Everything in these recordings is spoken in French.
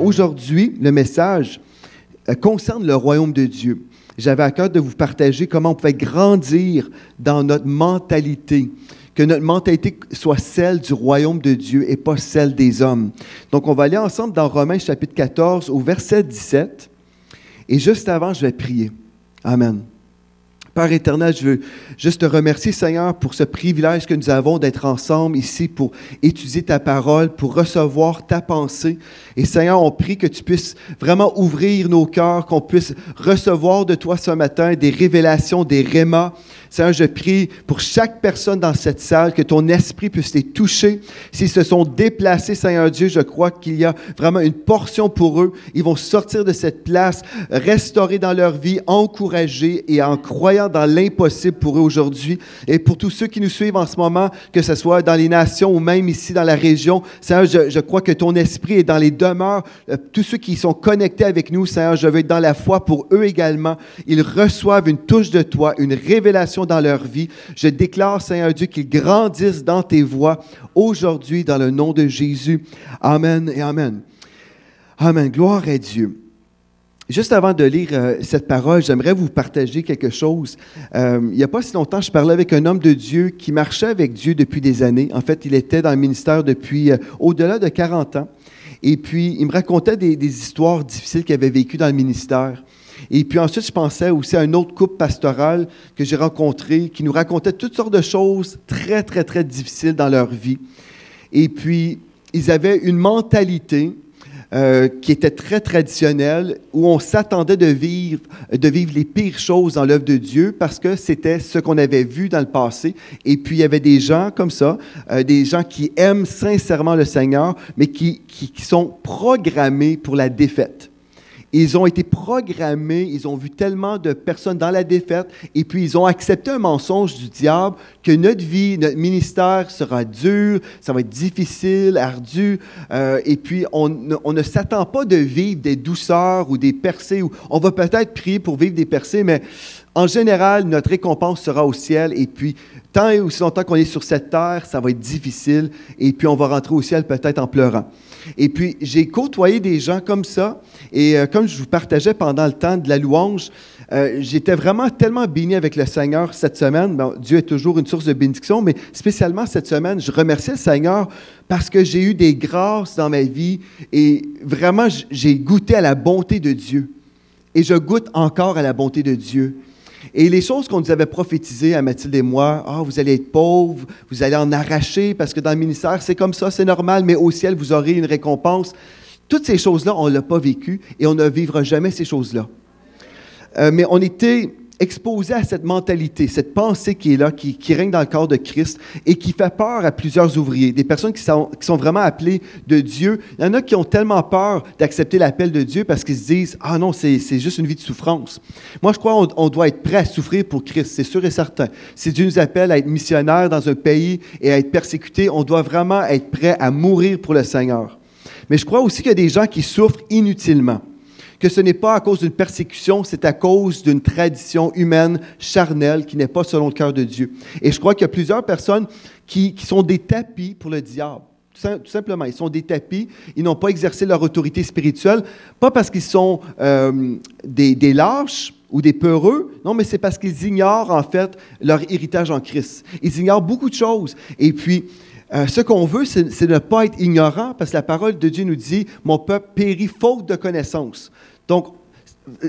aujourd'hui, le message concerne le royaume de Dieu. J'avais à cœur de vous partager comment on pouvait grandir dans notre mentalité, que notre mentalité soit celle du royaume de Dieu et pas celle des hommes. Donc, on va aller ensemble dans Romains chapitre 14 au verset 17. Et juste avant, je vais prier. Amen. Père éternel, je veux juste te remercier, Seigneur, pour ce privilège que nous avons d'être ensemble ici pour étudier ta parole, pour recevoir ta pensée. Et Seigneur, on prie que tu puisses vraiment ouvrir nos cœurs, qu'on puisse recevoir de toi ce matin des révélations, des rémas. Seigneur, je prie pour chaque personne dans cette salle, que ton esprit puisse les toucher. S'ils se sont déplacés, Seigneur Dieu, je crois qu'il y a vraiment une portion pour eux. Ils vont sortir de cette place, restaurés dans leur vie, encouragés et en croyant dans l'impossible pour eux aujourd'hui. Et pour tous ceux qui nous suivent en ce moment, que ce soit dans les nations ou même ici dans la région, Seigneur, je crois que ton esprit est dans les demeures. Tous ceux qui sont connectés avec nous, Seigneur, je veux être dans la foi pour eux également. Ils reçoivent une touche de toi, une révélation dans leur vie. Je déclare, Seigneur Dieu, qu'ils grandissent dans tes voies aujourd'hui dans le nom de Jésus. Amen et amen. Amen. Gloire à Dieu. Juste avant de lire cette parole, j'aimerais vous partager quelque chose. Il n'y a pas si longtemps, je parlais avec un homme de Dieu qui marchait avec Dieu depuis des années. En fait, il était dans le ministère depuis au-delà de 40 ans. Et puis, il me racontait des histoires difficiles qu'il avait vécues dans le ministère. Et puis ensuite, je pensais aussi à un autre couple pastoral que j'ai rencontré, qui nous racontait toutes sortes de choses très, très, très difficiles dans leur vie. Et puis, ils avaient une mentalité qui était très traditionnelle, où on s'attendait de vivre les pires choses dans l'œuvre de Dieu parce que c'était ce qu'on avait vu dans le passé. Et puis, il y avait des gens comme ça, des gens qui aiment sincèrement le Seigneur, mais qui sont programmés pour la défaite. Ils ont été programmés, ils ont vu tellement de personnes dans la défaite, et puis ils ont accepté un mensonge du diable que notre vie, notre ministère sera dur, ça va être difficile, ardu, et puis on ne s'attend pas de vivre des douceurs ou des percées. On va peut-être prier pour vivre des percées, mais en général, notre récompense sera au ciel, et puis tant et aussi longtemps qu'on est sur cette terre, ça va être difficile, et puis on va rentrer au ciel peut-être en pleurant. Et puis, j'ai côtoyé des gens comme ça, et comme je vous partageais pendant le temps de la louange, j'étais vraiment tellement béni avec le Seigneur cette semaine. Bon, Dieu est toujours une source de bénédiction, mais spécialement cette semaine, je remerciais le Seigneur parce que j'ai eu des grâces dans ma vie, et vraiment, j'ai goûté à la bonté de Dieu. Et je goûte encore à la bonté de Dieu. Et les choses qu'on nous avait prophétisées à Mathilde et moi, « vous allez être pauvres, vous allez en arracher parce que dans le ministère, c'est comme ça, c'est normal, mais au ciel, vous aurez une récompense. » Toutes ces choses-là, on ne l'a pas vécu et on ne vivra jamais ces choses-là. Mais on était exposé à cette mentalité, cette pensée qui est là, qui règne dans le corps de Christ et qui fait peur à plusieurs ouvriers, des personnes qui sont vraiment appelées de Dieu. Il y en a qui ont tellement peur d'accepter l'appel de Dieu parce qu'ils se disent « Ah non, c'est juste une vie de souffrance. » Moi, je crois qu'on doit être prêt à souffrir pour Christ, c'est sûr et certain. Si Dieu nous appelle à être missionnaires dans un pays et à être persécutés, on doit vraiment être prêt à mourir pour le Seigneur. Mais je crois aussi qu'il y a des gens qui souffrent inutilement, que ce n'est pas à cause d'une persécution, c'est à cause d'une tradition humaine, charnelle, qui n'est pas selon le cœur de Dieu. Et je crois qu'il y a plusieurs personnes qui sont des tapis pour le diable. Tout simplement, ils sont des tapis, ils n'ont pas exercé leur autorité spirituelle, pas parce qu'ils sont des lâches ou des peureux, non, mais c'est parce qu'ils ignorent en fait leur héritage en Christ. Ils ignorent beaucoup de choses. Et puis, ce qu'on veut, c'est de ne pas être ignorant, parce que la parole de Dieu nous dit « Mon peuple périt faute de connaissance ». Donc,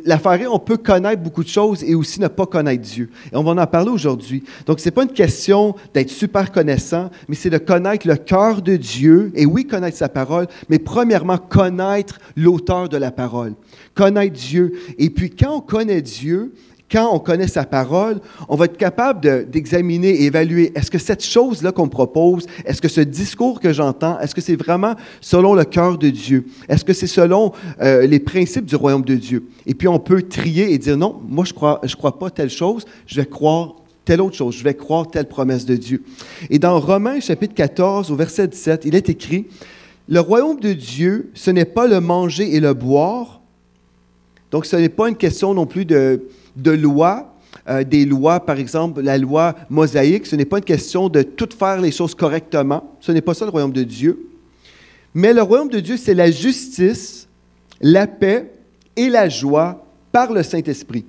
l'affaire est, on peut connaître beaucoup de choses et aussi ne pas connaître Dieu. Et on va en parler aujourd'hui. Donc, ce n'est pas une question d'être super connaissant, mais c'est de connaître le cœur de Dieu. Et oui, connaître sa parole, mais premièrement, connaître l'auteur de la parole. Connaître Dieu. Et puis, quand on connaît Dieu, quand on connaît sa parole, on va être capable d'examiner et évaluer, est-ce que cette chose-là qu'on me propose, est-ce que ce discours que j'entends, est-ce que c'est vraiment selon le cœur de Dieu? Est-ce que c'est selon les principes du royaume de Dieu? Et puis on peut trier et dire, non, moi je crois pas telle chose, je vais croire telle autre chose, je vais croire telle promesse de Dieu. Et dans Romains chapitre 14, au verset 17, il est écrit, « Le royaume de Dieu, ce n'est pas le manger et le boire. » Donc ce n'est pas une question non plus de loi, des lois, par exemple, la loi mosaïque. Ce n'est pas une question de tout faire les choses correctement. Ce n'est pas ça le royaume de Dieu. Mais le royaume de Dieu, c'est la justice, la paix et la joie par le Saint-Esprit.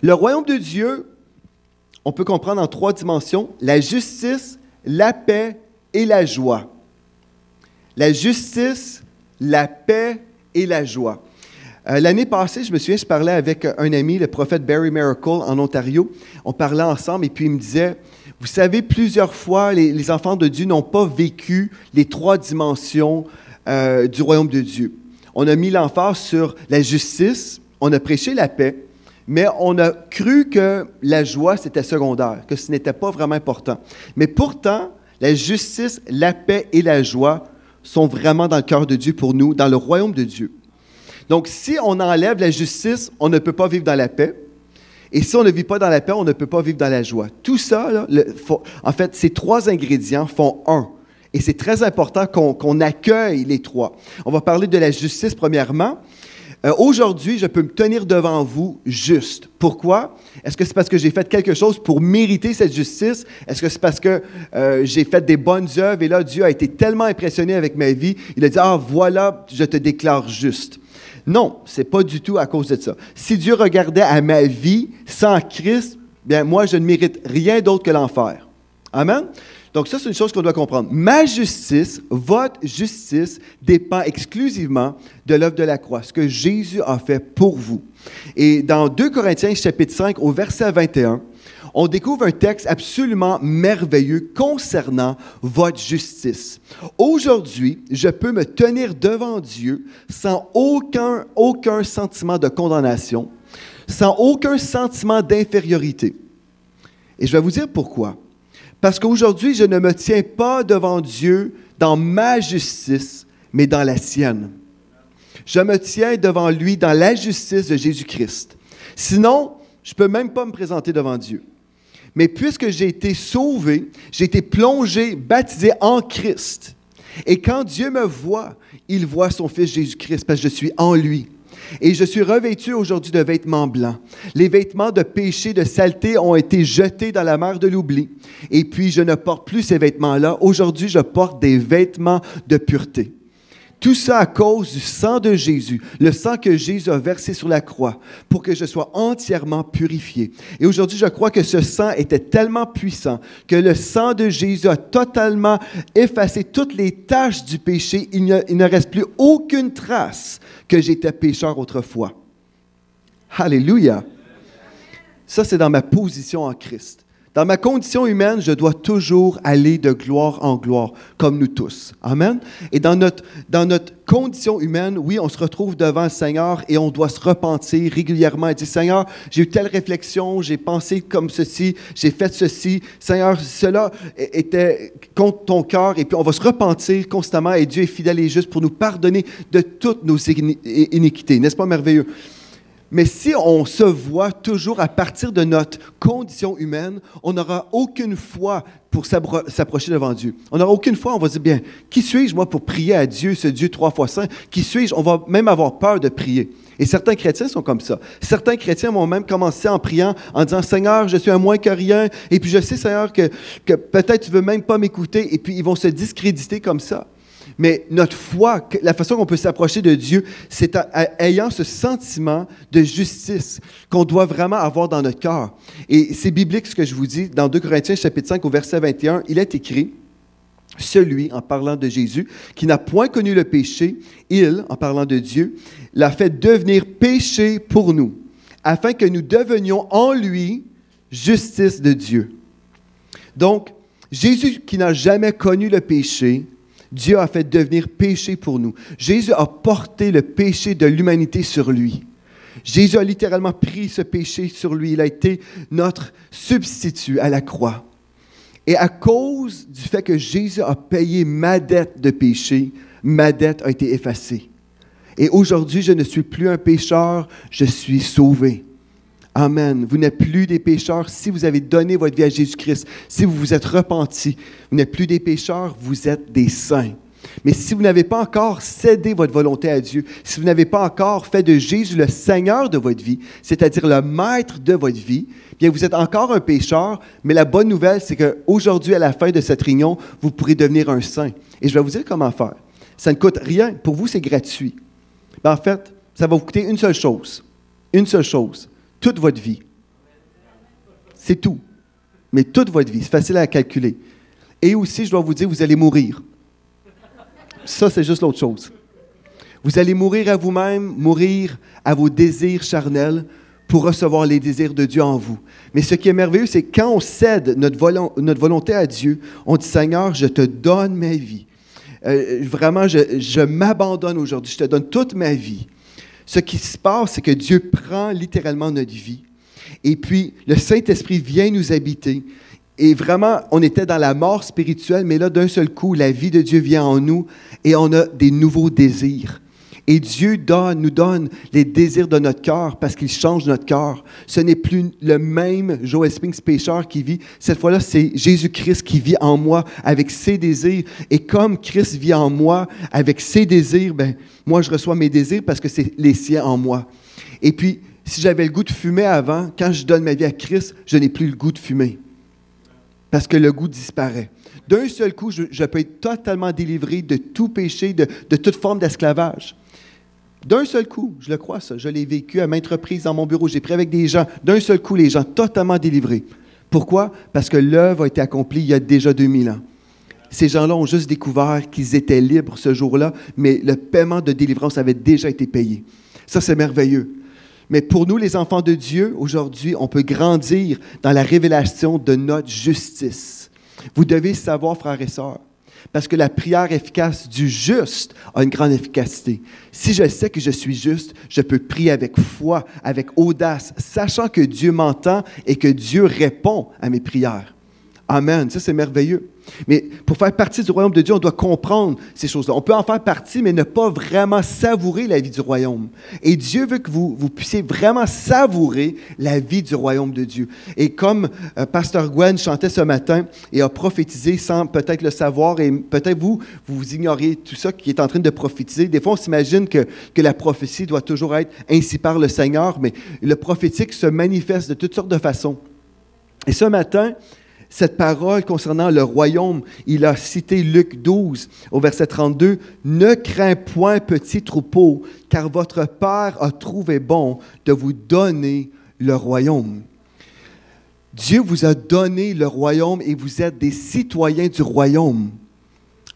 Le royaume de Dieu, on peut comprendre en 3 dimensions, la justice, la paix et la joie. La justice, la paix et la joie. L'année passée, je me souviens, je parlais avec un ami, le prophète Barry Miracle, en Ontario. On parlait ensemble et puis il me disait, vous savez, plusieurs fois, les enfants de Dieu n'ont pas vécu les 3 dimensions du royaume de Dieu. On a mis l'emphase sur la justice, on a prêché la paix, mais on a cru que la joie, c'était secondaire, que ce n'était pas vraiment important. Mais pourtant, la justice, la paix et la joie sont vraiment dans le cœur de Dieu pour nous, dans le royaume de Dieu. Donc, si on enlève la justice, on ne peut pas vivre dans la paix. Et si on ne vit pas dans la paix, on ne peut pas vivre dans la joie. Tout ça, là, en fait, ces 3 ingrédients font un. Et c'est très important qu'on accueille les 3. On va parler de la justice premièrement. Aujourd'hui, je peux me tenir devant vous juste. Pourquoi? Est-ce que c'est parce que j'ai fait quelque chose pour mériter cette justice? Est-ce que c'est parce que j'ai fait des bonnes œuvres et là, Dieu a été tellement impressionné avec ma vie, il a dit « Ah, voilà, je te déclare juste ». Non, ce n'est pas du tout à cause de ça. Si Dieu regardait à ma vie sans Christ, bien moi, je ne mérite rien d'autre que l'enfer. Amen? Donc ça, c'est une chose qu'on doit comprendre. Ma justice, votre justice, dépend exclusivement de l'œuvre de la croix, ce que Jésus a fait pour vous. Et dans 2 Corinthiens, chapitre 5, au verset 21, on découvre un texte absolument merveilleux concernant votre justice. Aujourd'hui, je peux me tenir devant Dieu sans aucun sentiment de condamnation, sans aucun sentiment d'infériorité. Et je vais vous dire pourquoi. Parce qu'aujourd'hui, je ne me tiens pas devant Dieu dans ma justice, mais dans la sienne. Je me tiens devant lui dans la justice de Jésus-Christ. Sinon, je ne peux même pas me présenter devant Dieu. Mais puisque j'ai été sauvé, j'ai été plongé, baptisé en Christ. Et quand Dieu me voit, il voit son Fils Jésus-Christ parce que je suis en lui. Et je suis revêtu aujourd'hui de vêtements blancs. Les vêtements de péché, de saleté ont été jetés dans la mer de l'oubli. Et puis, je ne porte plus ces vêtements-là. Aujourd'hui, je porte des vêtements de pureté. Tout ça à cause du sang de Jésus, le sang que Jésus a versé sur la croix pour que je sois entièrement purifié. Et aujourd'hui, je crois que ce sang était tellement puissant que le sang de Jésus a totalement effacé toutes les taches du péché. Il ne reste plus aucune trace que j'étais pécheur autrefois. Alléluia! Ça, c'est dans ma position en Christ. Dans ma condition humaine, je dois toujours aller de gloire en gloire, comme nous tous. Amen? Et dans notre condition humaine, oui, on se retrouve devant le Seigneur et on doit se repentir régulièrement et dire, Seigneur, j'ai eu telle réflexion, j'ai pensé comme ceci, j'ai fait ceci. Seigneur, cela était contre ton cœur. Et puis on va se repentir constamment et Dieu est fidèle et juste pour nous pardonner de toutes nos iniquités. N'est-ce pas merveilleux? Mais si on se voit toujours à partir de notre condition humaine, on n'aura aucune foi pour s'approcher devant Dieu. On n'aura aucune foi, on va dire, bien, qui suis-je, moi, pour prier à Dieu, ce Dieu 3 fois saint? Qui suis-je? On va même avoir peur de prier. Et certains chrétiens sont comme ça. Certains chrétiens vont même commencer en priant, en disant, Seigneur, je suis un moins que rien, et puis je sais, Seigneur, que peut-être tu ne veux même pas m'écouter, et puis ils vont se discréditer comme ça. Mais notre foi, la façon qu'on peut s'approcher de Dieu, c'est ayant ce sentiment de justice qu'on doit vraiment avoir dans notre cœur. Et c'est biblique ce que je vous dis. Dans 2 Corinthiens chapitre 5 au verset 21, il est écrit, « Celui, en parlant de Jésus, qui n'a point connu le péché, il, en parlant de Dieu, l'a fait devenir péché pour nous, afin que nous devenions en lui justice de Dieu. » Donc, Jésus qui n'a jamais connu le péché, Dieu a fait devenir péché pour nous. Jésus a porté le péché de l'humanité sur lui. Jésus a littéralement pris ce péché sur lui. Il a été notre substitut à la croix. Et à cause du fait que Jésus a payé ma dette de péché, ma dette a été effacée. Et aujourd'hui, je ne suis plus un pécheur, je suis sauvé. Amen. Vous n'êtes plus des pécheurs si vous avez donné votre vie à Jésus-Christ, si vous vous êtes repentis. Vous n'êtes plus des pécheurs, vous êtes des saints. Mais si vous n'avez pas encore cédé votre volonté à Dieu, si vous n'avez pas encore fait de Jésus le Seigneur de votre vie, c'est-à-dire le maître de votre vie, bien vous êtes encore un pécheur, mais la bonne nouvelle, c'est qu'aujourd'hui, à la fin de cette réunion, vous pourrez devenir un saint. Et je vais vous dire comment faire. Ça ne coûte rien. Pour vous, c'est gratuit. Ben, en fait, ça va vous coûter une seule chose. Une seule chose. Toute votre vie. C'est tout. Mais toute votre vie. C'est facile à calculer. Et aussi, je dois vous dire, vous allez mourir. Ça, c'est juste l'autre chose. Vous allez mourir à vous-même, mourir à vos désirs charnels pour recevoir les désirs de Dieu en vous. Mais ce qui est merveilleux, c'est quand on cède notre volonté à Dieu, on dit, Seigneur, je te donne ma vie. Vraiment, je m'abandonne aujourd'hui, je te donne toute ma vie. Ce qui se passe, c'est que Dieu prend littéralement notre vie. Et puis, le Saint-Esprit vient nous habiter. Et vraiment, on était dans la mort spirituelle, mais là, d'un seul coup, la vie de Dieu vient en nous et on a des nouveaux désirs. Et Dieu nous donne les désirs de notre cœur parce qu'il change notre cœur. Ce n'est plus le même Joel Spinks pécheur qui vit. Cette fois-là, c'est Jésus-Christ qui vit en moi avec ses désirs. Et comme Christ vit en moi avec ses désirs, ben, moi, je reçois mes désirs parce que c'est les siens en moi. Et puis, si j'avais le goût de fumer avant, quand je donne ma vie à Christ, je n'ai plus le goût de fumer. Parce que le goût disparaît. D'un seul coup, je peux être totalement délivré de tout péché, de toute forme d'esclavage. D'un seul coup, je le crois ça, je l'ai vécu à maintes reprises dans mon bureau, j'ai pris avec des gens, d'un seul coup, les gens totalement délivrés. Pourquoi? Parce que l'œuvre a été accomplie il y a déjà 2000 ans. Ces gens-là ont juste découvert qu'ils étaient libres ce jour-là, mais le paiement de délivrance avait déjà été payé. Ça, c'est merveilleux. Mais pour nous, les enfants de Dieu, aujourd'hui, on peut grandir dans la révélation de notre justice. Vous devez savoir, frères et sœurs, parce que la prière efficace du juste a une grande efficacité. Si je sais que je suis juste, je peux prier avec foi, avec audace, sachant que Dieu m'entend et que Dieu répond à mes prières. Amen. Ça, c'est merveilleux. Mais pour faire partie du royaume de Dieu, on doit comprendre ces choses-là. On peut en faire partie, mais ne pas vraiment savourer la vie du royaume. Et Dieu veut que vous puissiez vraiment savourer la vie du royaume de Dieu. Et comme Pasteur Gwen chantait ce matin et a prophétisé sans peut-être le savoir, et peut-être vous ignorez tout ça qui est en train de prophétiser. Des fois, on s'imagine que la prophétie doit toujours être ainsi par le Seigneur, mais le prophétique se manifeste de toutes sortes de façons. Et ce matin, cette parole concernant le royaume, il a cité Luc 12 au verset 32. « Ne crains point, petit troupeau, car votre Père a trouvé bon de vous donner le royaume. » Dieu vous a donné le royaume et vous êtes des citoyens du royaume.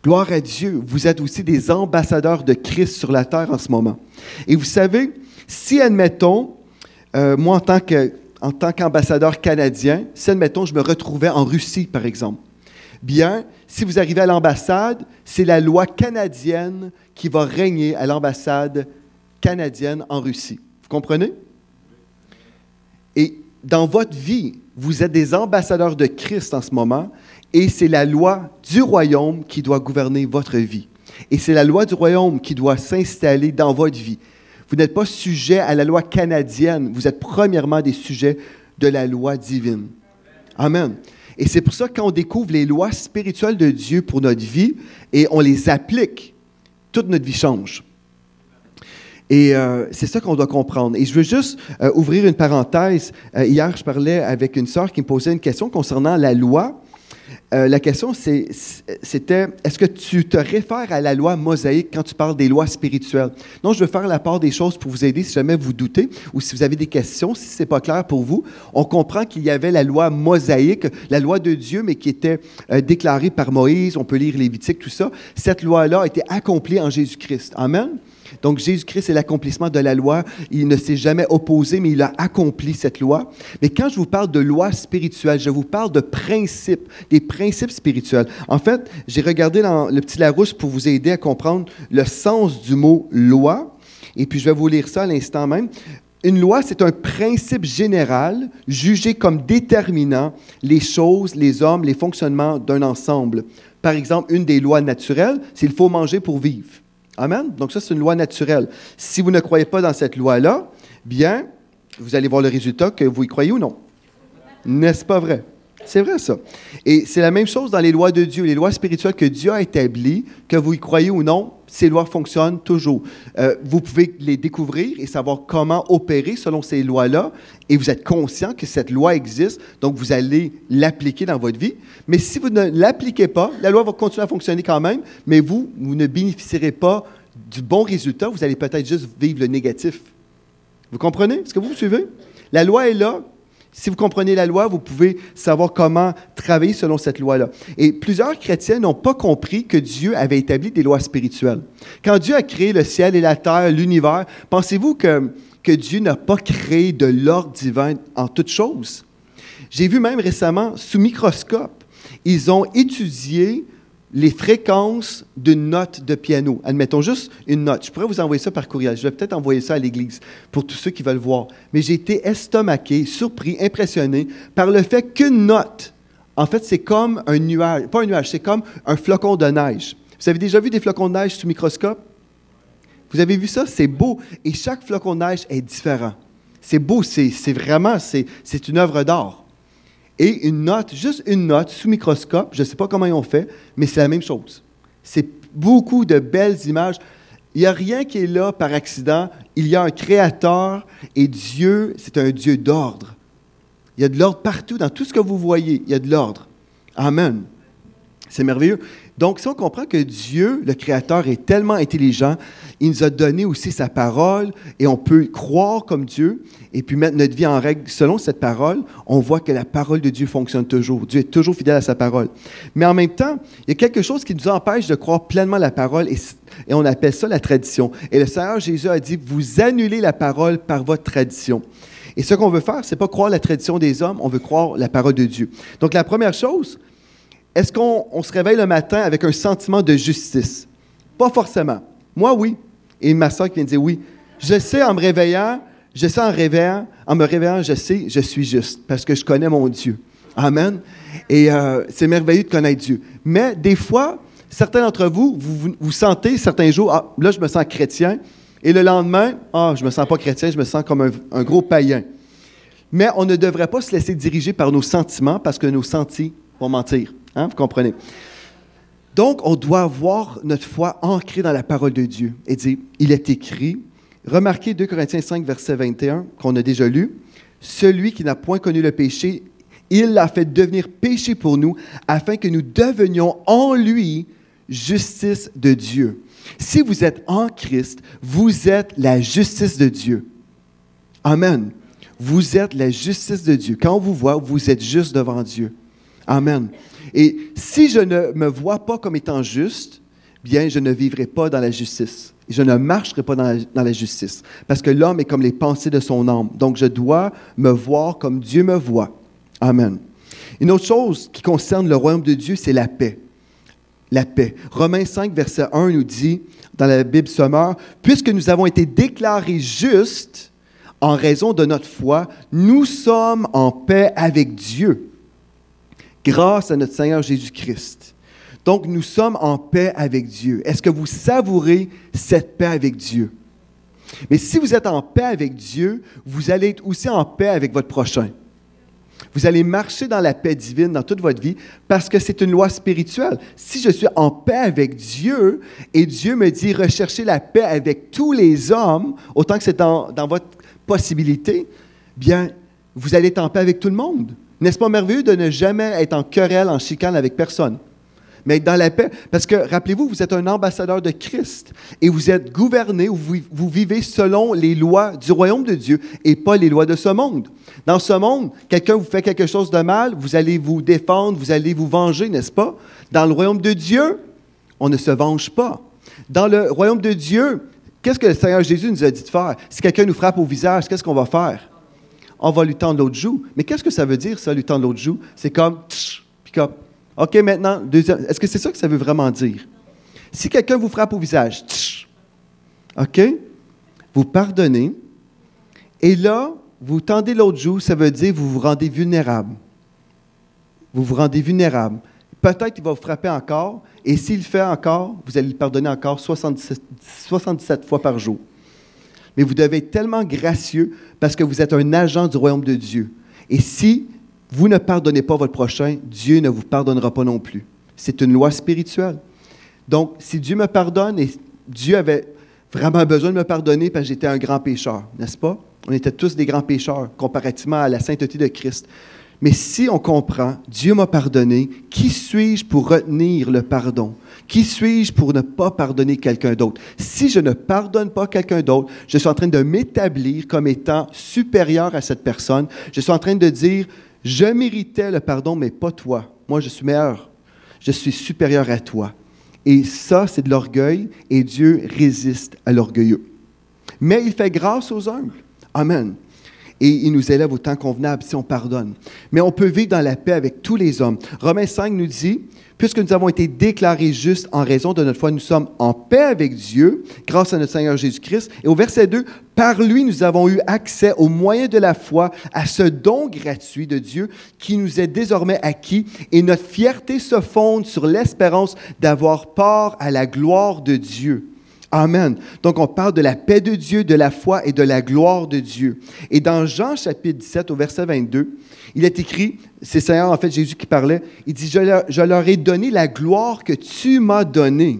Gloire à Dieu, vous êtes aussi des ambassadeurs de Christ sur la terre en ce moment. Et vous savez, si admettons, moi en tant qu'ambassadeur canadien, si, admettons, je me retrouvais en Russie, par exemple, bien, si vous arrivez à l'ambassade, c'est la loi canadienne qui va régner à l'ambassade canadienne en Russie. Vous comprenez? Et dans votre vie, vous êtes des ambassadeurs de Christ en ce moment, et c'est la loi du royaume qui doit gouverner votre vie. Et c'est la loi du royaume qui doit s'installer dans votre vie. Vous n'êtes pas sujet à la loi canadienne. Vous êtes premièrement des sujets de la loi divine. Amen. Et c'est pour ça que quand on découvre les lois spirituelles de Dieu pour notre vie et on les applique, toute notre vie change. Et c'est ça qu'on doit comprendre. Et je veux juste ouvrir une parenthèse. Hier, je parlais avec une sœur qui me posait une question concernant la loi. La question, c'était, est-ce que tu te réfères à la loi mosaïque quand tu parles des lois spirituelles? Non, je veux faire la part des choses pour vous aider si jamais vous doutez ou si vous avez des questions, si ce n'est pas clair pour vous. On comprend qu'il y avait la loi mosaïque, la loi de Dieu, mais qui était déclarée par Moïse. On peut lire Lévitique, tout ça. Cette loi-là a été accomplie en Jésus-Christ. Amen. Donc, Jésus-Christ est l'accomplissement de la loi. Il ne s'est jamais opposé, mais il a accompli cette loi. Mais quand je vous parle de loi spirituelle, je vous parle de principes, des principes spirituels. En fait, j'ai regardé dans le petit Larousse pour vous aider à comprendre le sens du mot « loi ». Et puis, je vais vous lire ça à l'instant même. Une loi, c'est un principe général jugé comme déterminant les choses, les hommes, les fonctionnements d'un ensemble. Par exemple, une des lois naturelles, c'est qu'il faut manger pour vivre. Amen? Donc ça, c'est une loi naturelle. Si vous ne croyez pas dans cette loi-là, bien, vous allez voir le résultat, que vous y croyez ou non. N'est-ce pas vrai? C'est vrai, ça. Et c'est la même chose dans les lois de Dieu, les lois spirituelles que Dieu a établies, que vous y croyez ou non, ces lois fonctionnent toujours. Vous pouvez les découvrir et savoir comment opérer selon ces lois-là, et vous êtes conscient que cette loi existe, donc vous allez l'appliquer dans votre vie. Mais si vous ne l'appliquez pas, la loi va continuer à fonctionner quand même, mais vous ne bénéficierez pas du bon résultat, vous allez peut-être juste vivre le négatif. Vous comprenez? Est-ce que vous me suivez? La loi est là. Si vous comprenez la loi, vous pouvez savoir comment travailler selon cette loi-là. Et plusieurs chrétiens n'ont pas compris que Dieu avait établi des lois spirituelles. Quand Dieu a créé le ciel et la terre, l'univers, pensez-vous que Dieu n'a pas créé de l'ordre divin en toutes choses? J'ai vu même récemment, sous microscope, ils ont étudié les fréquences d'une note de piano. Admettons juste une note. Je pourrais vous envoyer ça par courriel. Je vais peut-être envoyer ça à l'Église pour tous ceux qui veulent voir. Mais j'ai été estomaqué, surpris, impressionné par le fait qu'une note, en fait, c'est comme un nuage. Pas un nuage, c'est comme un flocon de neige. Vous avez déjà vu des flocons de neige sous microscope? Vous avez vu ça? C'est beau. Et chaque flocon de neige est différent. C'est beau, c'est vraiment, c'est une œuvre d'art. Et une note, juste une note sous microscope, je ne sais pas comment ils ont fait, mais c'est la même chose. C'est beaucoup de belles images. Il n'y a rien qui est là par accident. Il y a un créateur et Dieu, c'est un Dieu d'ordre. Il y a de l'ordre partout, dans tout ce que vous voyez, il y a de l'ordre. Amen. C'est merveilleux. Donc, si on comprend que Dieu, le Créateur, est tellement intelligent, il nous a donné aussi sa parole et on peut croire comme Dieu et puis mettre notre vie en règle selon cette parole, on voit que la parole de Dieu fonctionne toujours. Dieu est toujours fidèle à sa parole. Mais en même temps, il y a quelque chose qui nous empêche de croire pleinement la parole et on appelle ça la tradition. Et le Seigneur Jésus a dit, vous annulez la parole par votre tradition. Et ce qu'on veut faire, ce n'est pas croire la tradition des hommes, on veut croire la parole de Dieu. Donc, la première chose, est-ce qu'on se réveille le matin avec un sentiment de justice? Pas forcément. Moi, oui. Et ma soeur qui vient de dire oui. Je sais en me réveillant, je sais, je suis juste parce que je connais mon Dieu. Amen. Et c'est merveilleux de connaître Dieu. Mais des fois, certains d'entre vous, vous sentez certains jours, ah, là, je me sens chrétien. Et le lendemain, ah, je me sens pas chrétien, je me sens comme un gros païen. Mais on ne devrait pas se laisser diriger par nos sentiments parce que nos sentis vont mentir. Hein, vous comprenez? Donc, on doit avoir notre foi ancrée dans la parole de Dieu et dire, il est écrit, remarquez 2 Corinthiens 5, verset 21, qu'on a déjà lu, « Celui qui n'a point connu le péché, il l'a fait devenir péché pour nous, afin que nous devenions en lui justice de Dieu. » Si vous êtes en Christ, vous êtes la justice de Dieu. Amen. Vous êtes la justice de Dieu. Quand on vous voit, vous êtes juste devant Dieu. Amen. Et si je ne me vois pas comme étant juste, bien, je ne vivrai pas dans la justice. Je ne marcherai pas dans la justice. Parce que l'homme est comme les pensées de son âme. Donc, je dois me voir comme Dieu me voit. Amen. Une autre chose qui concerne le royaume de Dieu, c'est la paix. La paix. Romains 5, verset 1 nous dit, dans la Bible Sommaire, « Puisque nous avons été déclarés justes en raison de notre foi, nous sommes en paix avec Dieu. » Grâce à notre Seigneur Jésus-Christ. Donc, nous sommes en paix avec Dieu. Est-ce que vous savourez cette paix avec Dieu? Mais si vous êtes en paix avec Dieu, vous allez être aussi en paix avec votre prochain. Vous allez marcher dans la paix divine dans toute votre vie parce que c'est une loi spirituelle. Si je suis en paix avec Dieu et Dieu me dit recherchez la paix avec tous les hommes, autant que c'est dans votre possibilité, bien, vous allez être en paix avec tout le monde. N'est-ce pas merveilleux de ne jamais être en querelle, en chicane avec personne, mais être dans la paix? Parce que, rappelez-vous, vous êtes un ambassadeur de Christ et vous êtes gouverné, vous vivez selon les lois du royaume de Dieu et pas les lois de ce monde. Dans ce monde, quelqu'un vous fait quelque chose de mal, vous allez vous défendre, vous allez vous venger, n'est-ce pas? Dans le royaume de Dieu, on ne se venge pas. Dans le royaume de Dieu, qu'est-ce que le Seigneur Jésus nous a dit de faire? Si quelqu'un nous frappe au visage, qu'est-ce qu'on va faire? On va lui tendre l'autre joue. Mais qu'est-ce que ça veut dire, ça, lui tendre l'autre joue? C'est comme, puis comme, OK, maintenant, deuxième. Est-ce que c'est ça que ça veut vraiment dire? Si quelqu'un vous frappe au visage, OK, vous pardonnez, et là, vous tendez l'autre joue, ça veut dire vous vous rendez vulnérable. Vous vous rendez vulnérable. Peut-être qu'il va vous frapper encore, et s'il le fait encore, vous allez le pardonner encore 77 fois par jour. Mais vous devez être tellement gracieux parce que vous êtes un agent du royaume de Dieu. Et si vous ne pardonnez pas votre prochain, Dieu ne vous pardonnera pas non plus. C'est une loi spirituelle. Donc, si Dieu me pardonne, et Dieu avait vraiment besoin de me pardonner parce que j'étais un grand pécheur, n'est-ce pas? On était tous des grands pécheurs comparativement à la sainteté de Christ. Mais si on comprend, Dieu m'a pardonné, qui suis-je pour retenir le pardon? Qui suis-je pour ne pas pardonner quelqu'un d'autre? Si je ne pardonne pas quelqu'un d'autre, je suis en train de m'établir comme étant supérieur à cette personne. Je suis en train de dire, je méritais le pardon, mais pas toi. Moi, je suis meilleur. Je suis supérieur à toi. Et ça, c'est de l'orgueil, et Dieu résiste à l'orgueilleux. Mais il fait grâce aux humbles. Amen. Et il nous élève au temps convenable si on pardonne. Mais on peut vivre dans la paix avec tous les hommes. Romains 5 nous dit, puisque nous avons été déclarés justes en raison de notre foi, nous sommes en paix avec Dieu, grâce à notre Seigneur Jésus-Christ. Et au verset 2, par lui, nous avons eu accès au moyen de la foi à ce don gratuit de Dieu qui nous est désormais acquis. Et notre fierté se fonde sur l'espérance d'avoir part à la gloire de Dieu. Amen. Donc, on parle de la paix de Dieu, de la foi et de la gloire de Dieu. Et dans Jean chapitre 17, au verset 22, il est écrit, c'est Seigneur, en fait, Jésus qui parlait, il dit, je leur ai donné la gloire que tu m'as donnée,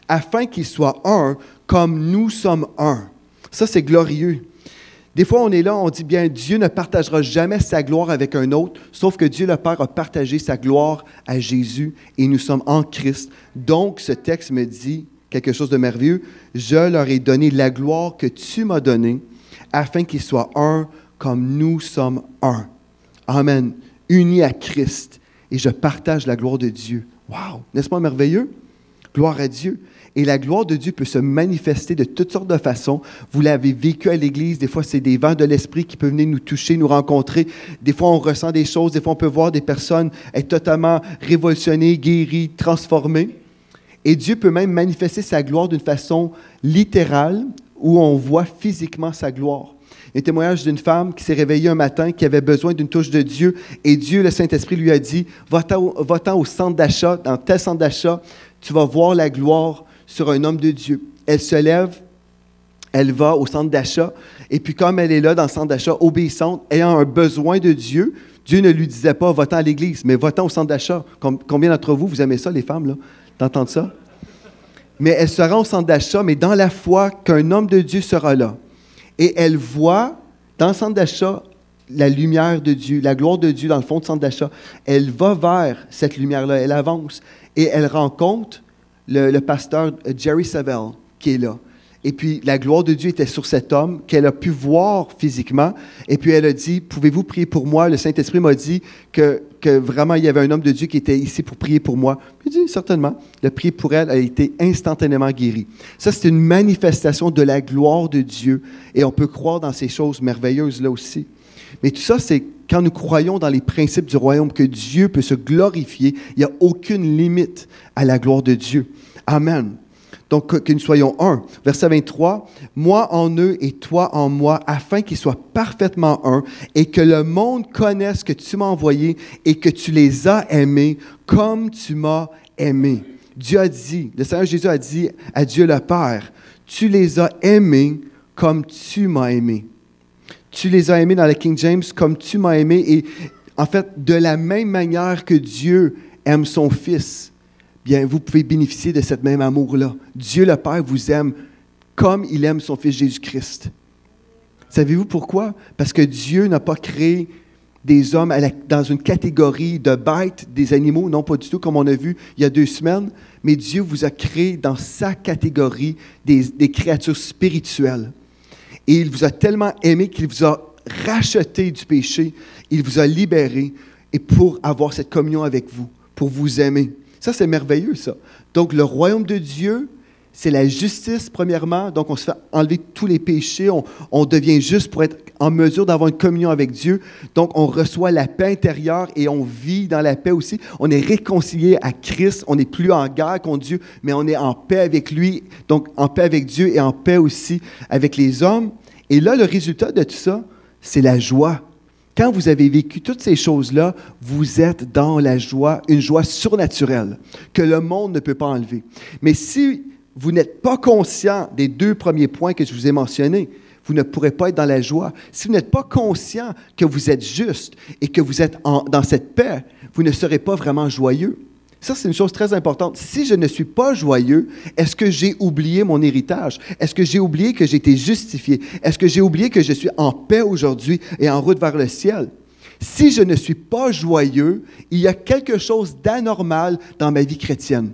afin qu'ils soient un comme nous sommes un. Ça, c'est glorieux. Des fois, on est là, on dit bien, Dieu ne partagera jamais sa gloire avec un autre, sauf que Dieu le Père a partagé sa gloire à Jésus et nous sommes en Christ. Donc, ce texte me dit quelque chose de merveilleux. Je leur ai donné la gloire que tu m'as donnée, afin qu'ils soient un comme nous sommes un. Amen. Unis à Christ. Et je partage la gloire de Dieu. Wow! N'est-ce pas merveilleux? Gloire à Dieu. Et la gloire de Dieu peut se manifester de toutes sortes de façons. Vous l'avez vécu à l'Église. Des fois, c'est des vents de l'Esprit qui peuvent venir nous toucher, nous rencontrer. Des fois, on ressent des choses. Des fois, on peut voir des personnes être totalement révolutionnées, guéries, transformées. Et Dieu peut même manifester sa gloire d'une façon littérale, où on voit physiquement sa gloire. Il y a un témoignage d'une femme qui s'est réveillée un matin, qui avait besoin d'une touche de Dieu, et Dieu, le Saint-Esprit, lui a dit, va-t'en au centre d'achat, dans tel centre d'achat, tu vas voir la gloire sur un homme de Dieu. Elle se lève, elle va au centre d'achat, et puis comme elle est là dans le centre d'achat, obéissante, ayant un besoin de Dieu, Dieu ne lui disait pas, va-t'en à l'église, mais va-t'en au centre d'achat. Combien d'entre vous, vous aimez ça, les femmes, là? D'entendre ça? Mais elle se rend au centre d'achat, mais dans la foi qu'un homme de Dieu sera là. Et elle voit, dans le centre d'achat, la lumière de Dieu, la gloire de Dieu dans le fond du centre d'achat. Elle va vers cette lumière-là, elle avance. Et elle rencontre le pasteur Jerry Savelle, qui est là. Et puis, la gloire de Dieu était sur cet homme qu'elle a pu voir physiquement. Et puis, elle a dit, pouvez-vous prier pour moi? Le Saint-Esprit m'a dit que vraiment, il y avait un homme de Dieu qui était ici pour prier pour moi. J'ai dit, certainement. Le prier pour elle a été instantanément guéri. Ça, c'est une manifestation de la gloire de Dieu. Et on peut croire dans ces choses merveilleuses là aussi. Mais tout ça, c'est quand nous croyons dans les principes du royaume, que Dieu peut se glorifier. Il n'y a aucune limite à la gloire de Dieu. Amen. Donc, que nous soyons un. Verset 23, « Moi en eux et toi en moi, afin qu'ils soient parfaitement un, et que le monde connaisse que tu m'as envoyé et que tu les as aimés comme tu m'as aimé. » Dieu a dit, le Seigneur Jésus a dit à Dieu le Père, « Tu les as aimés comme tu m'as aimé. » Tu les as aimés dans la King James comme tu m'as aimé. Et en fait, de la même manière que Dieu aime son Fils, bien, vous pouvez bénéficier de cette même amour-là. Dieu le Père vous aime comme il aime son Fils Jésus-Christ. Savez-vous pourquoi? Parce que Dieu n'a pas créé des hommes dans une catégorie de bêtes, des animaux, non pas du tout, comme on a vu il y a 2 semaines, mais Dieu vous a créé dans sa catégorie des créatures spirituelles. Et il vous a tellement aimé qu'il vous a racheté du péché, il vous a libéré, et pour avoir cette communion avec vous, pour vous aimer. Ça, c'est merveilleux, ça. Donc, le royaume de Dieu, c'est la justice, premièrement. Donc, on se fait enlever tous les péchés. On devient juste pour être en mesure d'avoir une communion avec Dieu. Donc, on reçoit la paix intérieure et on vit dans la paix aussi. On est réconcilié à Christ. On n'est plus en guerre contre Dieu, mais on est en paix avec lui. Donc, en paix avec Dieu et en paix aussi avec les hommes. Et là, le résultat de tout ça, c'est la joie. Quand vous avez vécu toutes ces choses-là, vous êtes dans la joie, une joie surnaturelle que le monde ne peut pas enlever. Mais si vous n'êtes pas conscient des 2 premiers points que je vous ai mentionnés, vous ne pourrez pas être dans la joie. Si vous n'êtes pas conscient que vous êtes juste et que vous êtes dans cette paix, vous ne serez pas vraiment joyeux. Ça, c'est une chose très importante. Si je ne suis pas joyeux, est-ce que j'ai oublié mon héritage? Est-ce que j'ai oublié que j'ai été justifié? Est-ce que j'ai oublié que je suis en paix aujourd'hui et en route vers le ciel? Si je ne suis pas joyeux, il y a quelque chose d'anormal dans ma vie chrétienne.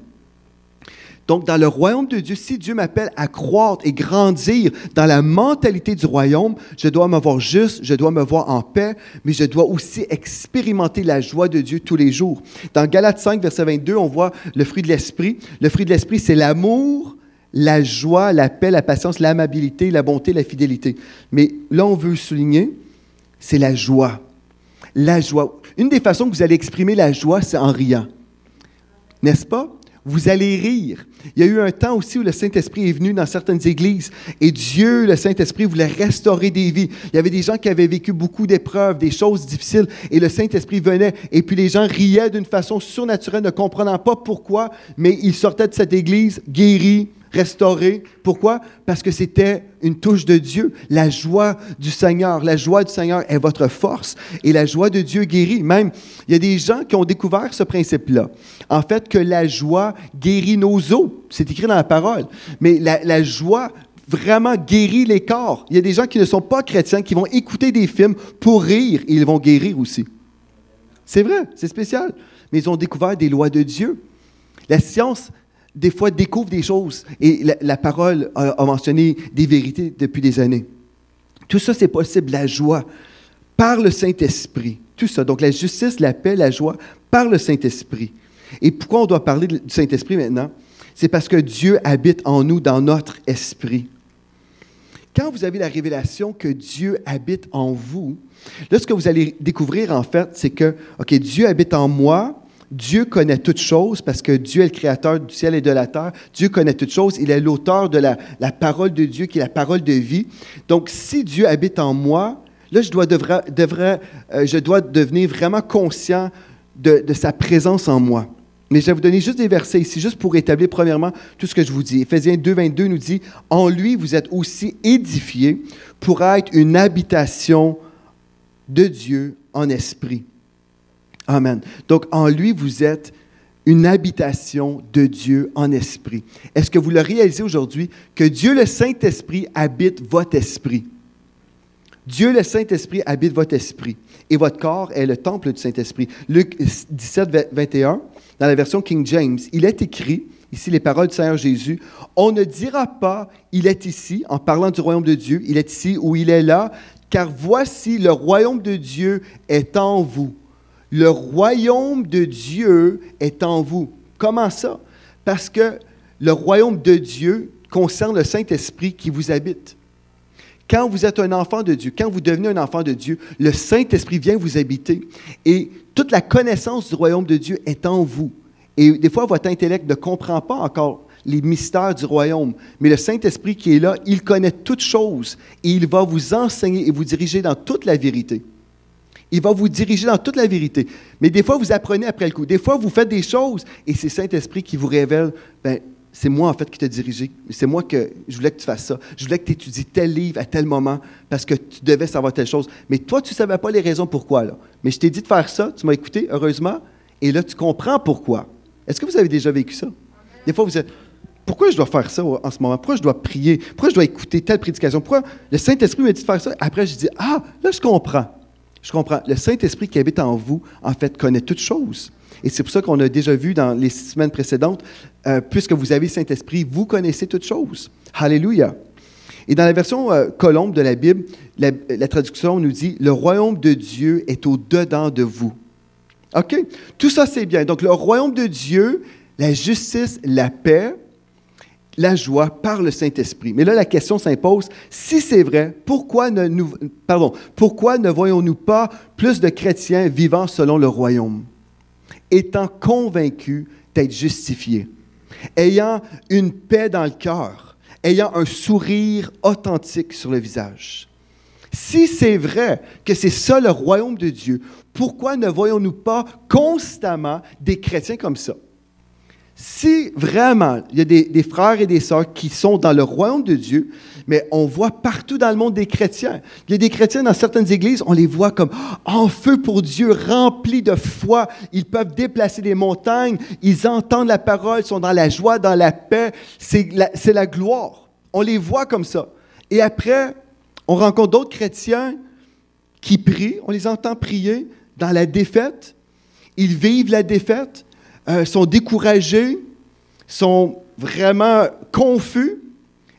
Donc, dans le royaume de Dieu, si Dieu m'appelle à croître et grandir dans la mentalité du royaume, je dois me voir juste, je dois me voir en paix, mais je dois aussi expérimenter la joie de Dieu tous les jours. Dans Galates 5, verset 22, on voit le fruit de l'esprit. Le fruit de l'esprit, c'est l'amour, la joie, la paix, la patience, l'amabilité, la bonté, la fidélité. Mais là, on veut souligner, c'est la joie. La joie. Une des façons que vous allez exprimer la joie, c'est en riant. N'est-ce pas? Vous allez rire. Il y a eu un temps aussi où le Saint-Esprit est venu dans certaines églises et Dieu, le Saint-Esprit, voulait restaurer des vies. Il y avait des gens qui avaient vécu beaucoup d'épreuves, des choses difficiles et le Saint-Esprit venait et puis les gens riaient d'une façon surnaturelle, ne comprenant pas pourquoi, mais ils sortaient de cette église guéris, restaurés. Pourquoi? Parce que c'était une touche de Dieu. La joie du Seigneur. La joie du Seigneur est votre force et la joie de Dieu guérit. Même, il y a des gens qui ont découvert ce principe-là. En fait, que la joie guérit nos os. C'est écrit dans la parole. Mais la joie vraiment guérit les corps. Il y a des gens qui ne sont pas chrétiens, qui vont écouter des films pour rire et ils vont guérir aussi. C'est vrai, c'est spécial. Mais ils ont découvert des lois de Dieu. La science des fois, découvre des choses. Et la parole a mentionné des vérités depuis des années. Tout ça, c'est possible, la joie, par le Saint-Esprit. Tout ça. Donc, la justice, la paix, la joie, par le Saint-Esprit. Et pourquoi on doit parler du Saint-Esprit maintenant? C'est parce que Dieu habite en nous, dans notre esprit. Quand vous avez la révélation que Dieu habite en vous, là, ce que vous allez découvrir, en fait, c'est que, OK, Dieu habite en moi. Dieu connaît toutes choses parce que Dieu est le créateur du ciel et de la terre. Dieu connaît toutes choses. Il est l'auteur de la parole de Dieu qui est la parole de vie. Donc, si Dieu habite en moi, là, je dois devenir vraiment conscient de sa présence en moi. Mais je vais vous donner juste des versets ici, juste pour établir premièrement tout ce que je vous dis. Éphésiens 2, 22 nous dit « En lui, vous êtes aussi édifiés pour être une habitation de Dieu en esprit. » Amen. Donc, en lui, vous êtes une habitation de Dieu en esprit. Est-ce que vous le réalisez aujourd'hui que Dieu le Saint-Esprit habite votre esprit? Dieu le Saint-Esprit habite votre esprit et votre corps est le temple du Saint-Esprit. Luc 17, 21, dans la version King James, il est écrit, ici les paroles du Seigneur Jésus, « On ne dira pas, il est ici, en parlant du royaume de Dieu, il est ici ou il est là, car voici le royaume de Dieu est en vous. » Le royaume de Dieu est en vous. Comment ça? Parce que le royaume de Dieu concerne le Saint-Esprit qui vous habite. Quand vous êtes un enfant de Dieu, quand vous devenez un enfant de Dieu, le Saint-Esprit vient vous habiter et toute la connaissance du royaume de Dieu est en vous. Et des fois, votre intellect ne comprend pas encore les mystères du royaume, mais le Saint-Esprit qui est là, il connaît toutes choses et il va vous enseigner et vous diriger dans toute la vérité. Il va vous diriger dans toute la vérité. Mais des fois, vous apprenez après le coup. Des fois, vous faites des choses et c'est Saint-Esprit qui vous révèle, bien, c'est moi en fait qui t'ai dirigé. C'est moi que je voulais que tu fasses ça. Je voulais que tu étudies tel livre à tel moment parce que tu devais savoir telle chose. Mais toi, tu ne savais pas les raisons pourquoi. Là. Mais je t'ai dit de faire ça, tu m'as écouté, heureusement, et là, tu comprends pourquoi. Est-ce que vous avez déjà vécu ça? Des fois, vous êtes, pourquoi je dois faire ça en ce moment? Pourquoi je dois prier? Pourquoi je dois écouter telle prédication? Pourquoi le Saint-Esprit m'a dit de faire ça? Après, je dis, ah, là, je comprends. Je comprends. Le Saint-Esprit qui habite en vous, en fait, connaît toutes choses. Et c'est pour ça qu'on a déjà vu dans les semaines précédentes, puisque vous avez le Saint-Esprit, vous connaissez toutes choses. Alléluia. Et dans la version Colombe de la Bible, la traduction nous dit « Le royaume de Dieu est au-dedans de vous. » OK? Tout ça, c'est bien. Donc, le royaume de Dieu, la justice, la paix, la joie par le Saint-Esprit. Mais là, la question s'impose, si c'est vrai, pourquoi ne voyons-nous pas plus de chrétiens vivant selon le royaume, étant convaincus d'être justifiés, ayant une paix dans le cœur, ayant un sourire authentique sur le visage? Si c'est vrai que c'est ça le royaume de Dieu, pourquoi ne voyons-nous pas constamment des chrétiens comme ça? Si vraiment, il y a des frères et des sœurs qui sont dans le royaume de Dieu, mais on voit partout dans le monde des chrétiens. Il y a des chrétiens dans certaines églises, on les voit comme en feu pour Dieu, remplis de foi. Ils peuvent déplacer des montagnes, ils entendent la parole, ils sont dans la joie, dans la paix. C'est la gloire. On les voit comme ça. Et après, on rencontre d'autres chrétiens qui prient, on les entend prier dans la défaite. Ils vivent la défaite, sont découragés, sont vraiment confus.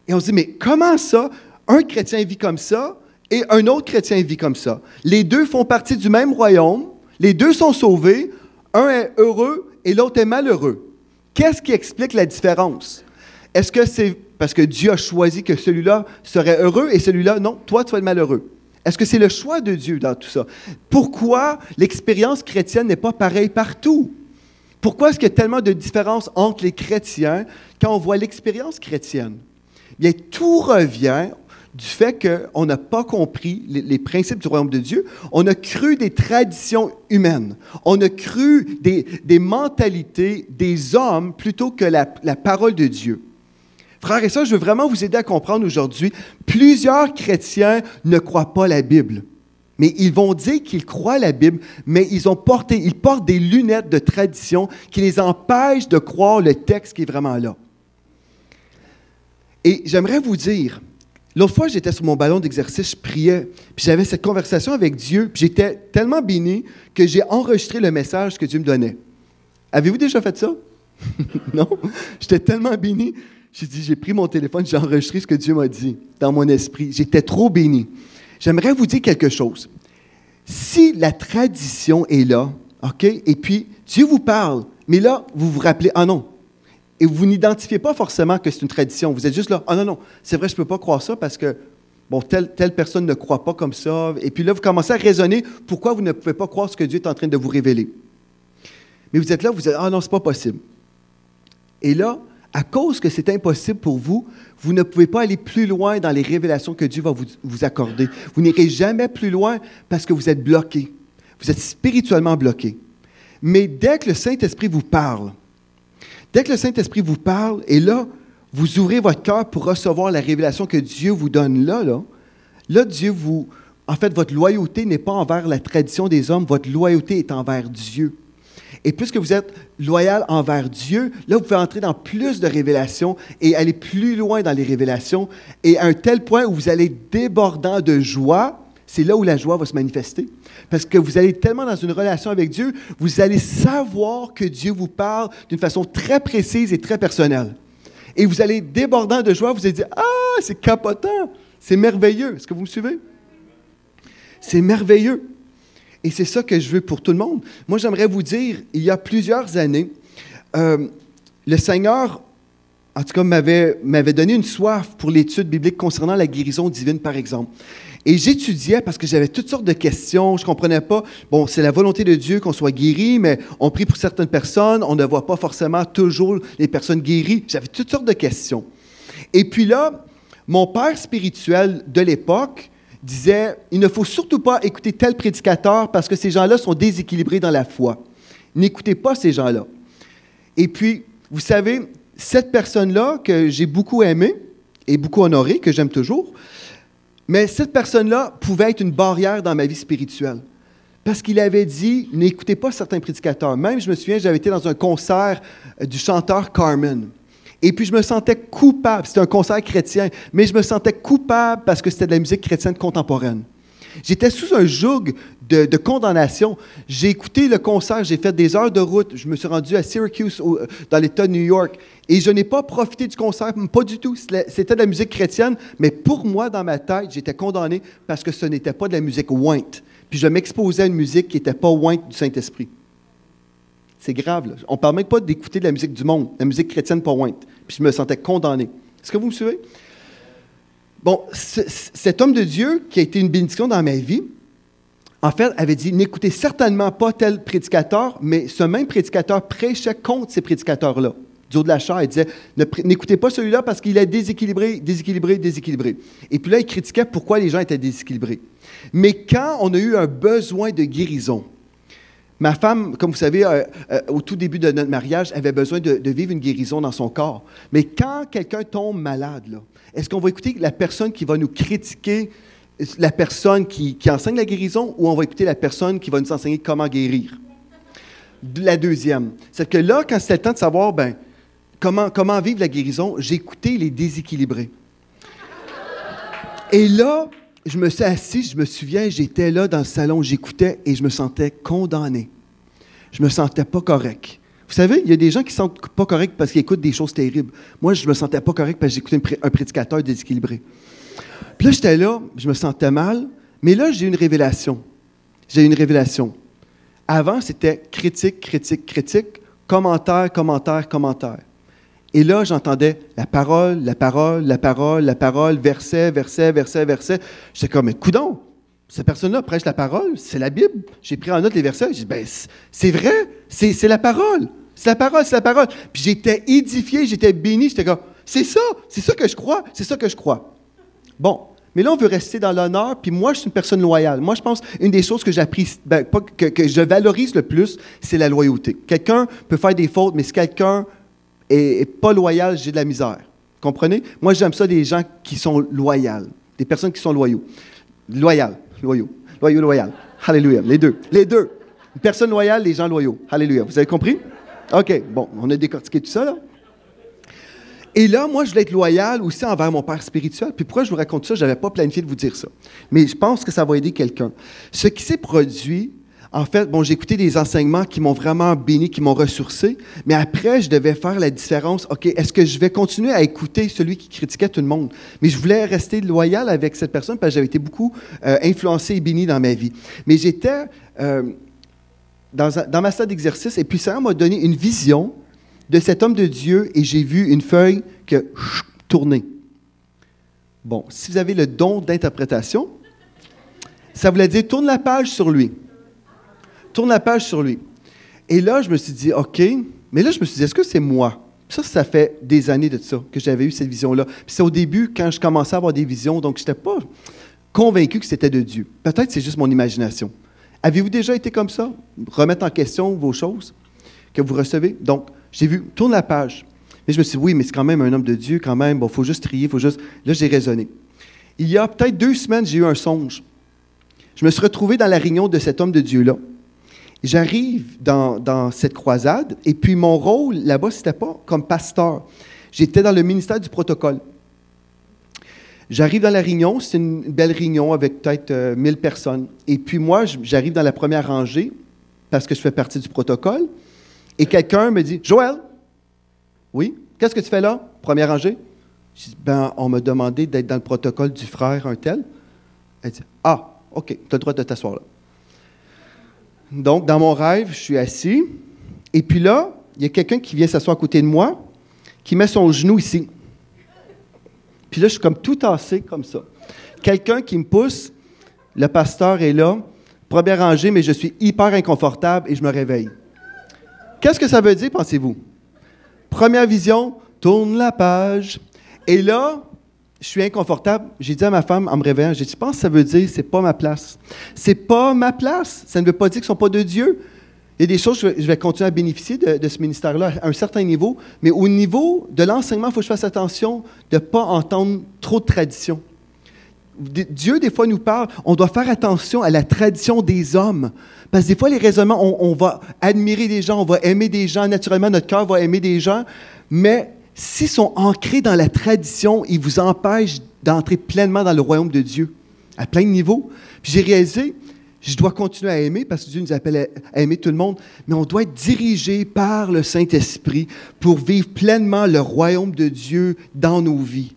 Et on se dit, mais comment ça, un chrétien vit comme ça et un autre chrétien vit comme ça? Les deux font partie du même royaume, les deux sont sauvés, un est heureux et l'autre est malheureux. Qu'est-ce qui explique la différence? Est-ce que c'est parce que Dieu a choisi que celui-là serait heureux et celui-là, non, toi, tu vas être malheureux? Est-ce que c'est le choix de Dieu dans tout ça? Pourquoi l'expérience chrétienne n'est pas pareille partout? Pourquoi est-ce qu'il y a tellement de différences entre les chrétiens quand on voit l'expérience chrétienne? Bien, tout revient du fait qu'on n'a pas compris les principes du royaume de Dieu. On a cru des traditions humaines. On a cru des mentalités des hommes plutôt que la parole de Dieu. Frères et sœurs, je veux vraiment vous aider à comprendre aujourd'hui, plusieurs chrétiens ne croient pas la Bible. Mais ils vont dire qu'ils croient la Bible, mais ils portent des lunettes de tradition qui les empêchent de croire le texte qui est vraiment là. Et j'aimerais vous dire, l'autre fois, j'étais sur mon ballon d'exercice, je priais, puis j'avais cette conversation avec Dieu, puis j'étais tellement béni que j'ai enregistré le message que Dieu me donnait. Avez-vous déjà fait ça? Non? J'étais tellement béni. J'ai pris mon téléphone, j'ai enregistré ce que Dieu m'a dit dans mon esprit. J'étais trop béni. J'aimerais vous dire quelque chose. Si la tradition est là, OK, et puis Dieu vous parle, mais là, vous vous rappelez, ah non, et vous n'identifiez pas forcément que c'est une tradition. Vous êtes juste là, ah non, non, c'est vrai, je ne peux pas croire ça parce que, bon, telle personne ne croit pas comme ça. Et puis là, vous commencez à raisonner pourquoi vous ne pouvez pas croire ce que Dieu est en train de vous révéler. Mais vous êtes là, vous êtes, ah non, ce n'est pas possible. Et là, à cause que c'est impossible pour vous, vous ne pouvez pas aller plus loin dans les révélations que Dieu va vous accorder. Vous n'irez jamais plus loin parce que vous êtes bloqué. Vous êtes spirituellement bloqué. Mais dès que le Saint-Esprit vous parle, et là, vous ouvrez votre cœur pour recevoir la révélation que Dieu vous donne là, Dieu vous... En fait, votre loyauté n'est pas envers la tradition des hommes, votre loyauté est envers Dieu. Et puisque vous êtes loyal envers Dieu, là, vous pouvez entrer dans plus de révélations et aller plus loin dans les révélations. Et à un tel point où vous allez débordant de joie, c'est là où la joie va se manifester. Parce que vous allez tellement dans une relation avec Dieu, vous allez savoir que Dieu vous parle d'une façon très précise et très personnelle. Et vous allez débordant de joie, vous allez dire « Ah, c'est capotant, c'est merveilleux. » Est-ce que vous me suivez? C'est merveilleux. Et c'est ça que je veux pour tout le monde. Moi, j'aimerais vous dire, il y a plusieurs années, le Seigneur, en tout cas, m'avait donné une soif pour l'étude biblique concernant la guérison divine, par exemple. Et j'étudiais parce que j'avais toutes sortes de questions, je ne comprenais pas. Bon, c'est la volonté de Dieu qu'on soit guéri, mais on prie pour certaines personnes, on ne voit pas forcément toujours les personnes guéries. J'avais toutes sortes de questions. Et puis là, mon père spirituel de l'époque disait, il ne faut surtout pas écouter tel prédicateur parce que ces gens-là sont déséquilibrés dans la foi. N'écoutez pas ces gens-là. Et puis, vous savez, cette personne-là que j'ai beaucoup aimée et beaucoup honorée, que j'aime toujours, mais cette personne-là pouvait être une barrière dans ma vie spirituelle. Parce qu'il avait dit, n'écoutez pas certains prédicateurs. Même, je me souviens, j'avais été dans un concert du chanteur Carmen. Et puis, je me sentais coupable. C'était un concert chrétien, mais je me sentais coupable parce que c'était de la musique chrétienne contemporaine. J'étais sous un joug de condamnation. J'ai écouté le concert, j'ai fait des heures de route. Je me suis rendu à Syracuse, dans l'État de New York. Et je n'ai pas profité du concert, pas du tout. C'était de la musique chrétienne, mais pour moi, dans ma tête, j'étais condamné parce que ce n'était pas de la musique ointe. Puis je m'exposais à une musique qui n'était pas ointe du Saint-Esprit. C'est grave, là. On ne parle même pas d'écouter de la musique du monde, la musique chrétienne pas ointe. Puis je me sentais condamné. Est-ce que vous me suivez? Bon, cet homme de Dieu, qui a été une bénédiction dans ma vie, en fait, avait dit, n'écoutez certainement pas tel prédicateur, mais ce même prédicateur prêchait contre ces prédicateurs-là. Du haut de la chair, il disait, n'écoutez pas celui-là parce qu'il est déséquilibré, déséquilibré, déséquilibré. Et puis là, il critiquait pourquoi les gens étaient déséquilibrés. Mais quand on a eu un besoin de guérison, ma femme, comme vous savez, au tout début de notre mariage, avait besoin de vivre une guérison dans son corps. Mais quand quelqu'un tombe malade, là, est-ce qu'on va écouter la personne qui va nous critiquer, la personne qui enseigne la guérison, ou on va écouter la personne qui va nous enseigner comment guérir? La deuxième, c'est que là, quand c'était le temps de savoir comment vivre la guérison, j'ai écouté les déséquilibrés. Et là, je me suis assis, je me souviens, j'étais là dans le salon, j'écoutais et je me sentais condamné. Je me sentais pas correct. Vous savez, il y a des gens qui ne se sentent pas corrects parce qu'ils écoutent des choses terribles. Moi, je me sentais pas correct parce que j'écoutais un prédicateur déséquilibré. Puis là, j'étais là, je me sentais mal, mais là, j'ai eu une révélation. J'ai eu une révélation. Avant, c'était critique, critique, critique, commentaire, commentaire, commentaire. Et là, j'entendais la parole, la parole, la parole, la parole, verset, verset, verset, verset. J'étais comme, mais coudonc, cette personne-là prêche la parole, c'est la Bible. J'ai pris en note les versets. J'ai dit, ben, c'est vrai, c'est la parole. C'est la parole, c'est la parole. Puis j'étais édifié, j'étais béni. J'étais comme, c'est ça que je crois, c'est ça que je crois. Bon, mais là, on veut rester dans l'honneur, puis moi, je suis une personne loyale. Moi, je pense une des choses que j'apprécie, que je valorise le plus, c'est la loyauté. Quelqu'un peut faire des fautes, mais si quelqu'un est pas loyal, j'ai de la misère. Comprenez? Moi, j'aime ça des gens qui sont loyaux, des personnes qui sont loyaux. Loyal. Alléluia. Les deux. Une personne loyale, les gens loyaux. Alléluia. Vous avez compris? OK. Bon, on a décortiqué tout ça, là. Et là, moi, je voulais être loyal aussi envers mon père spirituel. Puis pourquoi je vous raconte ça? Je n'avais pas planifié de vous dire ça. Mais je pense que ça va aider quelqu'un. Ce qui s'est produit, en fait, bon, j'ai écouté des enseignements qui m'ont vraiment béni, qui m'ont ressourcé. Mais après, je devais faire la différence. OK, est-ce que je vais continuer à écouter celui qui critiquait tout le monde? Mais je voulais rester loyal avec cette personne parce que j'avais été beaucoup influencé et béni dans ma vie. Mais j'étais dans ma salle d'exercice et puis ça m'a donné une vision de cet homme de Dieu et j'ai vu une feuille qui a tourné. Bon, si vous avez le don d'interprétation, ça voulait dire tourne la page sur lui. Tourne la page sur lui. Et là, je me suis dit, OK, mais là, je me suis dit, est-ce que c'est moi? Ça fait des années de ça que j'avais eu cette vision-là. Puis c'est au début, quand je commençais à avoir des visions, donc je n'étais pas convaincu que c'était de Dieu. Peut-être que c'est juste mon imagination. Avez-vous déjà été comme ça? Remettre en question vos choses que vous recevez? Donc, j'ai vu, tourne la page. Mais je me suis dit, oui, mais c'est quand même un homme de Dieu, quand même. Bon, il faut juste trier, il faut juste... Là, j'ai raisonné. Il y a peut-être 2 semaines, j'ai eu un songe. Je me suis retrouvé dans la réunion de cet homme de Dieu-là. J'arrive dans cette croisade, et puis mon rôle là-bas, c'était pas comme pasteur. J'étais dans le ministère du protocole. J'arrive dans la réunion, c'est une belle réunion avec peut-être 1000 personnes. Et puis moi, j'arrive dans la première rangée, parce que je fais partie du protocole. Et quelqu'un me dit, « Joël, oui, qu'est-ce que tu fais là, première rangée? » Je dis, « Ben, on m'a demandé d'être dans le protocole du frère un tel. » Elle dit, « Ah, OK, tu as le droit de t'asseoir là. » Donc, dans mon rêve, je suis assis. Et puis là, il y a quelqu'un qui vient s'asseoir à côté de moi, qui met son genou ici. Puis là, je suis comme tout tassé, comme ça. Quelqu'un qui me pousse, le pasteur est là, première rangée, mais je suis hyper inconfortable et je me réveille. Qu'est-ce que ça veut dire, pensez-vous? Première vision, tourne la page. Et là, je suis inconfortable. J'ai dit à ma femme en me réveillant, j'ai dit, je pense que ça veut dire, c'est pas ma place. C'est pas ma place. Ça ne veut pas dire qu'ils ne sont pas de Dieu. Il y a des choses, je vais continuer à bénéficier de ce ministère-là à un certain niveau, mais au niveau de l'enseignement, il faut que je fasse attention de ne pas entendre trop de tradition. Dieu, des fois, nous parle, on doit faire attention à la tradition des hommes. Parce que des fois, les raisonnements, on va admirer des gens, on va aimer des gens, naturellement, notre cœur va aimer des gens, mais s'ils sont ancrés dans la tradition, ils vous empêchent d'entrer pleinement dans le royaume de Dieu, à plein de niveaux. Puis j'ai réalisé, je dois continuer à aimer, parce que Dieu nous appelle à aimer tout le monde, mais on doit être dirigé par le Saint-Esprit pour vivre pleinement le royaume de Dieu dans nos vies.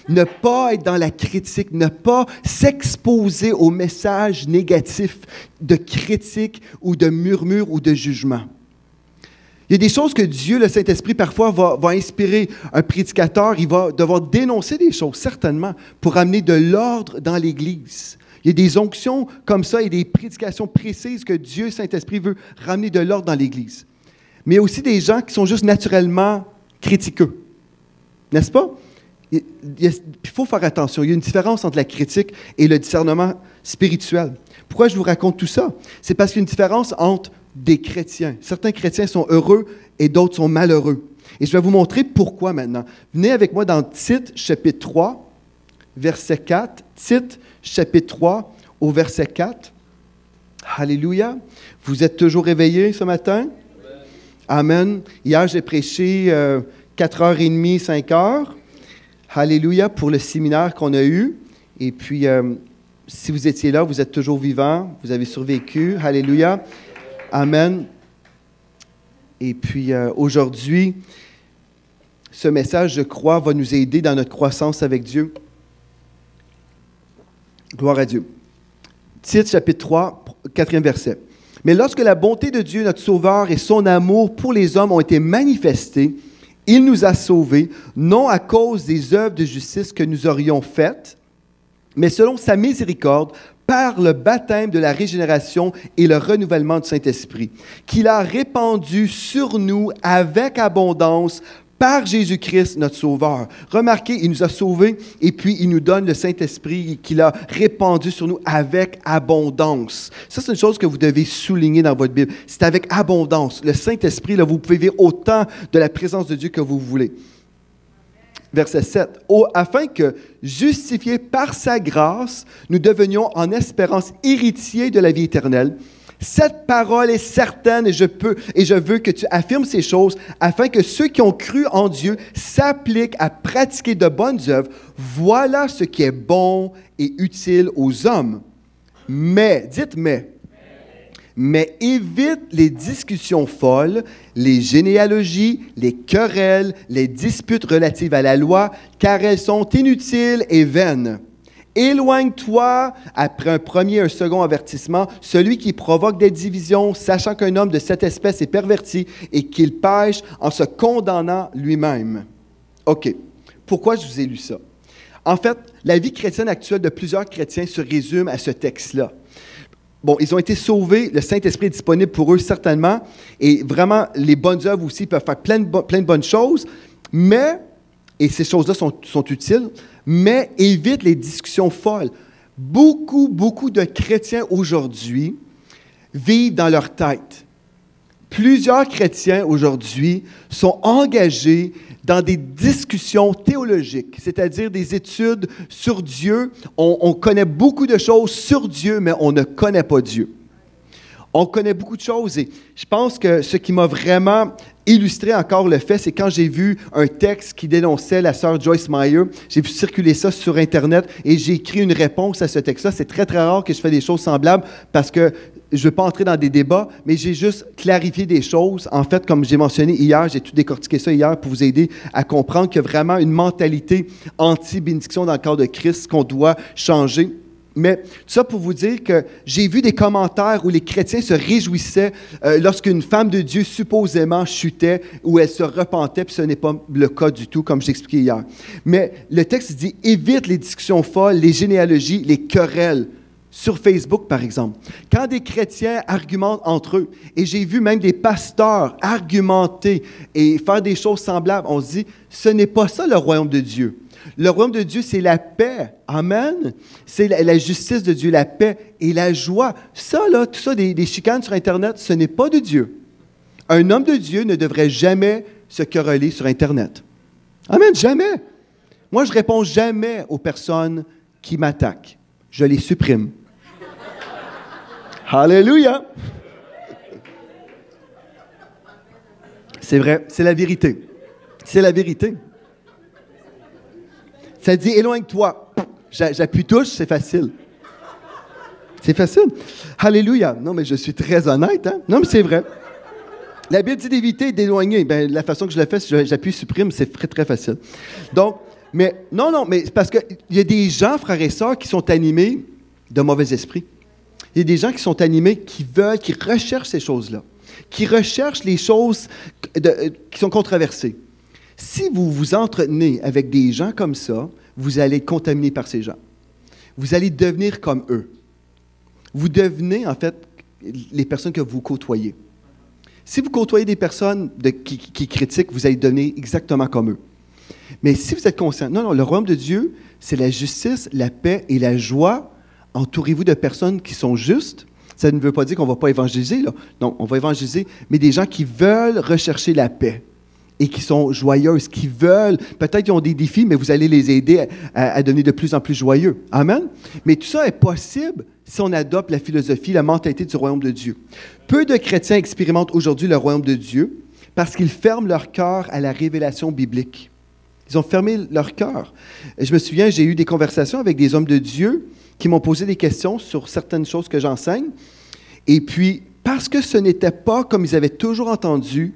Ne pas être dans la critique, ne pas s'exposer aux messages négatifs de critique ou de murmure ou de jugement. Il y a des choses que Dieu, le Saint-Esprit, parfois va inspirer un prédicateur. Il va devoir dénoncer des choses, certainement, pour amener de l'ordre dans l'Église. Il y a des onctions comme ça et des prédications précises que Dieu, Saint-Esprit, veut ramener de l'ordre dans l'Église. Mais il y a aussi des gens qui sont juste naturellement critiqueux. N'est-ce pas? Il faut faire attention. Il y a une différence entre la critique et le discernement spirituel. Pourquoi je vous raconte tout ça? C'est parce qu'il y a une différence entre des chrétiens. Certains chrétiens sont heureux et d'autres sont malheureux. Et je vais vous montrer pourquoi maintenant. Venez avec moi dans Tite, chapitre 3, verset 4. Tite, chapitre 3, au verset 4. Alléluia. Vous êtes toujours réveillés ce matin? Amen. Hier, j'ai prêché 4h30, 5h. Alléluia pour le séminaire qu'on a eu. Et puis, si vous étiez là, vous êtes toujours vivant, vous avez survécu. Alléluia. Amen. Et puis aujourd'hui, ce message, je crois, va nous aider dans notre croissance avec Dieu. Gloire à Dieu. Titre, chapitre 3, 4e verset. « Mais lorsque la bonté de Dieu, notre Sauveur, et son amour pour les hommes ont été manifestés, il nous a sauvés, non à cause des œuvres de justice que nous aurions faites, mais selon sa miséricorde, par le baptême de la régénération et le renouvellement du Saint-Esprit, qu'il a répandu sur nous avec abondance par Jésus-Christ, notre Sauveur. » Remarquez, il nous a sauvés et puis il nous donne le Saint-Esprit qu'il a répandu sur nous avec abondance. Ça, c'est une chose que vous devez souligner dans votre Bible. C'est avec abondance. Le Saint-Esprit, là, vous pouvez vivre autant de la présence de Dieu que vous voulez. Verset 7. « Afin que, justifiés par sa grâce, nous devenions en espérance héritiers de la vie éternelle. Cette parole est certaine et je veux que tu affirmes ces choses afin que ceux qui ont cru en Dieu s'appliquent à pratiquer de bonnes œuvres. Voilà ce qui est bon et utile aux hommes. Mais, dites mais évite les discussions folles, les généalogies, les querelles, les disputes relatives à la loi, car elles sont inutiles et vaines. Éloigne-toi, après un premier et un second avertissement, celui qui provoque des divisions, sachant qu'un homme de cette espèce est perverti et qu'il pêche en se condamnant lui-même. » OK. Pourquoi je vous ai lu ça? En fait, la vie chrétienne actuelle de plusieurs chrétiens se résume à ce texte-là. Bon, ils ont été sauvés, le Saint-Esprit est disponible pour eux certainement, et vraiment, les bonnes œuvres aussi peuvent faire plein de bonnes choses, mais, et ces choses-là sont utiles, mais évite les discussions folles. Beaucoup de chrétiens aujourd'hui vivent dans leur tête. Plusieurs chrétiens aujourd'hui sont engagés dans des discussions théologiques, c'est-à-dire des études sur Dieu. On connaît beaucoup de choses sur Dieu, mais on ne connaît pas Dieu. On connaît beaucoup de choses et je pense que ce qui m'a vraiment illustré encore le fait, c'est quand j'ai vu un texte qui dénonçait la sœur Joyce Meyer. J'ai vu circuler ça sur Internet et j'ai écrit une réponse à ce texte-là. C'est très, très rare que je fais des choses semblables parce que je ne veux pas entrer dans des débats, mais j'ai juste clarifié des choses. En fait, comme j'ai mentionné hier, j'ai tout décortiqué ça hier pour vous aider à comprendre qu'il y a vraiment une mentalité anti-bénédiction dans le corps de Christ qu'on doit changer. Mais tout ça pour vous dire que j'ai vu des commentaires où les chrétiens se réjouissaient lorsqu'une femme de Dieu supposément chutait ou elle se repentait, puis ce n'est pas le cas du tout, comme j'expliquais hier. Mais le texte dit « Évite les discussions folles, les généalogies, les querelles ». Sur Facebook, par exemple, quand des chrétiens argumentent entre eux, et j'ai vu même des pasteurs argumenter et faire des choses semblables, on se dit, ce n'est pas ça le royaume de Dieu. Le royaume de Dieu, c'est la paix. Amen. C'est la justice de Dieu, la paix et la joie. Ça, là, tout ça, des chicanes sur Internet, ce n'est pas de Dieu. Un homme de Dieu ne devrait jamais se quereller sur Internet. Amen, jamais. Moi, je réponds jamais aux personnes qui m'attaquent. Je les supprime. Alléluia! C'est vrai, c'est la vérité. C'est la vérité. Ça dit, éloigne-toi. J'appuie touche, c'est facile. C'est facile. Alléluia. Non, mais je suis très honnête, hein? Non, mais c'est vrai. La Bible dit d'éviter et d'éloigner. Bien, la façon que je le fais, j'appuie supprime, c'est très, très facile. Donc, mais parce qu'il y a des gens, frères et sœurs, qui sont animés de mauvais esprits. Il y a des gens qui sont animés, qui recherchent ces choses-là, qui recherchent les choses qui sont controversées. Si vous vous entretenez avec des gens comme ça, vous allez être contaminé par ces gens. Vous allez devenir comme eux. Vous devenez, en fait, les personnes que vous côtoyez. Si vous côtoyez des personnes qui critiquent, vous allez devenir exactement comme eux. Mais si vous êtes conscient, non, le royaume de Dieu, c'est la justice, la paix et la joie. Entourez-vous de personnes qui sont justes. Ça ne veut pas dire qu'on ne va pas évangéliser, là. Non, on va évangéliser, mais des gens qui veulent rechercher la paix et qui sont joyeuses, qui veulent, peut-être qu'ils ont des défis, mais vous allez les aider à devenir de plus en plus joyeux. Amen? Mais tout ça est possible si on adopte la philosophie, la mentalité du royaume de Dieu. Peu de chrétiens expérimentent aujourd'hui le royaume de Dieu parce qu'ils ferment leur cœur à la révélation biblique. Ils ont fermé leur cœur. Je me souviens, j'ai eu des conversations avec des hommes de Dieu qui m'ont posé des questions sur certaines choses que j'enseigne. Et puis, parce que ce n'était pas comme ils avaient toujours entendu,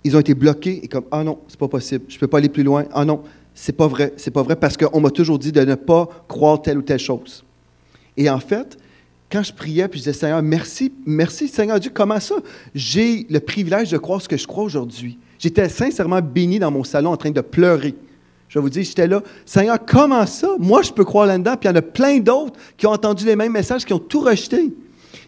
ils ont été bloqués et comme « Ah non, c'est pas possible, je ne peux pas aller plus loin. Ah non, c'est pas vrai, parce qu'on m'a toujours dit de ne pas croire telle ou telle chose. » Et en fait, quand je priais, puis je disais « Seigneur, merci Seigneur Dieu, comment ça? J'ai le privilège de croire ce que je crois aujourd'hui. » J'étais sincèrement béni dans mon salon en train de pleurer. Je vais vous dire, j'étais là, « Seigneur, comment ça? Moi, je peux croire là-dedans. » Puis il y en a plein d'autres qui ont entendu les mêmes messages, qui ont tout rejeté.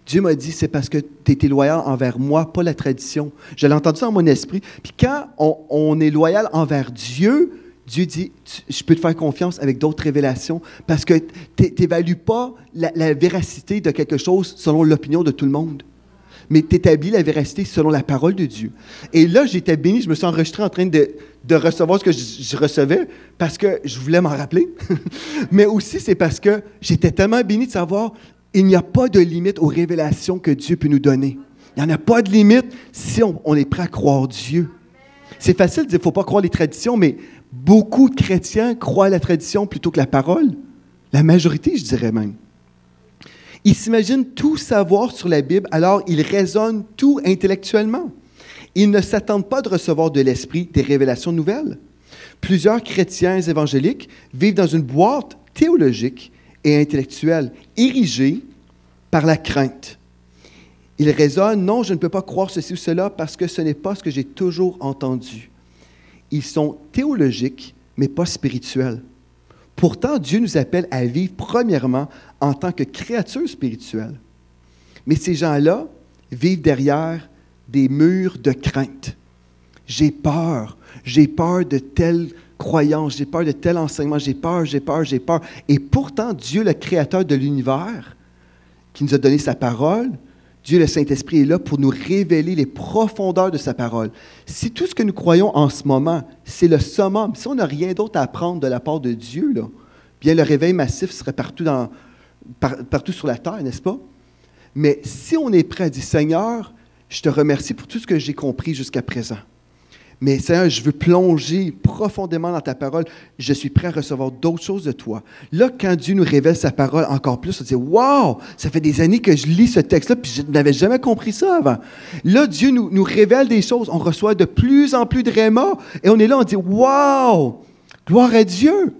Dieu m'a dit, c'est parce que tu étais loyal envers moi, pas la tradition. Je l'ai entendu dans mon esprit. Puis quand on est loyal envers Dieu, Dieu dit, je peux te faire confiance avec d'autres révélations parce que tu n'évalues pas la véracité de quelque chose selon l'opinion de tout le monde. Mais tu établis la véracité selon la parole de Dieu. Et là, j'étais béni, je me suis enregistré en train de recevoir ce que je recevais parce que je voulais m'en rappeler. Mais aussi, c'est parce que j'étais tellement béni de savoir il n'y a pas de limite aux révélations que Dieu peut nous donner. Il n'y en a pas de limite si on est prêt à croire Dieu. C'est facile de dire qu'il ne faut pas croire les traditions, mais beaucoup de chrétiens croient à la tradition plutôt que la parole. La majorité, je dirais même. Ils s'imaginent tout savoir sur la Bible, alors ils raisonnent tout intellectuellement. Ils ne s'attendent pas de recevoir de l'Esprit des révélations nouvelles. Plusieurs chrétiens évangéliques vivent dans une boîte théologique et intellectuelle, érigée par la crainte. Ils raisonnent, non, je ne peux pas croire ceci ou cela parce que ce n'est pas ce que j'ai toujours entendu. Ils sont théologiques, mais pas spirituels. Pourtant, Dieu nous appelle à vivre premièrement en tant que créatures spirituelles. Mais ces gens-là vivent derrière des murs de crainte. J'ai peur de telle croyance, j'ai peur de tel enseignement, j'ai peur. Et pourtant, Dieu, le créateur de l'univers, qui nous a donné sa parole, Dieu, le Saint-Esprit, est là pour nous révéler les profondeurs de sa parole. Si tout ce que nous croyons en ce moment, c'est le summum, si on n'a rien d'autre à apprendre de la part de Dieu, là, bien le réveil massif serait partout sur la terre, n'est-ce pas? Mais si on est prêt à dire, Seigneur, je te remercie pour tout ce que j'ai compris jusqu'à présent. Mais Seigneur, je veux plonger profondément dans ta parole. Je suis prêt à recevoir d'autres choses de toi. Là, quand Dieu nous révèle sa parole encore plus, on dit « Wow! Ça fait des années que je lis ce texte-là, puis je n'avais jamais compris ça avant. » Là, Dieu nous révèle des choses. On reçoit de plus en plus de réma. Et on est là, on dit « Wow! Gloire à Dieu! »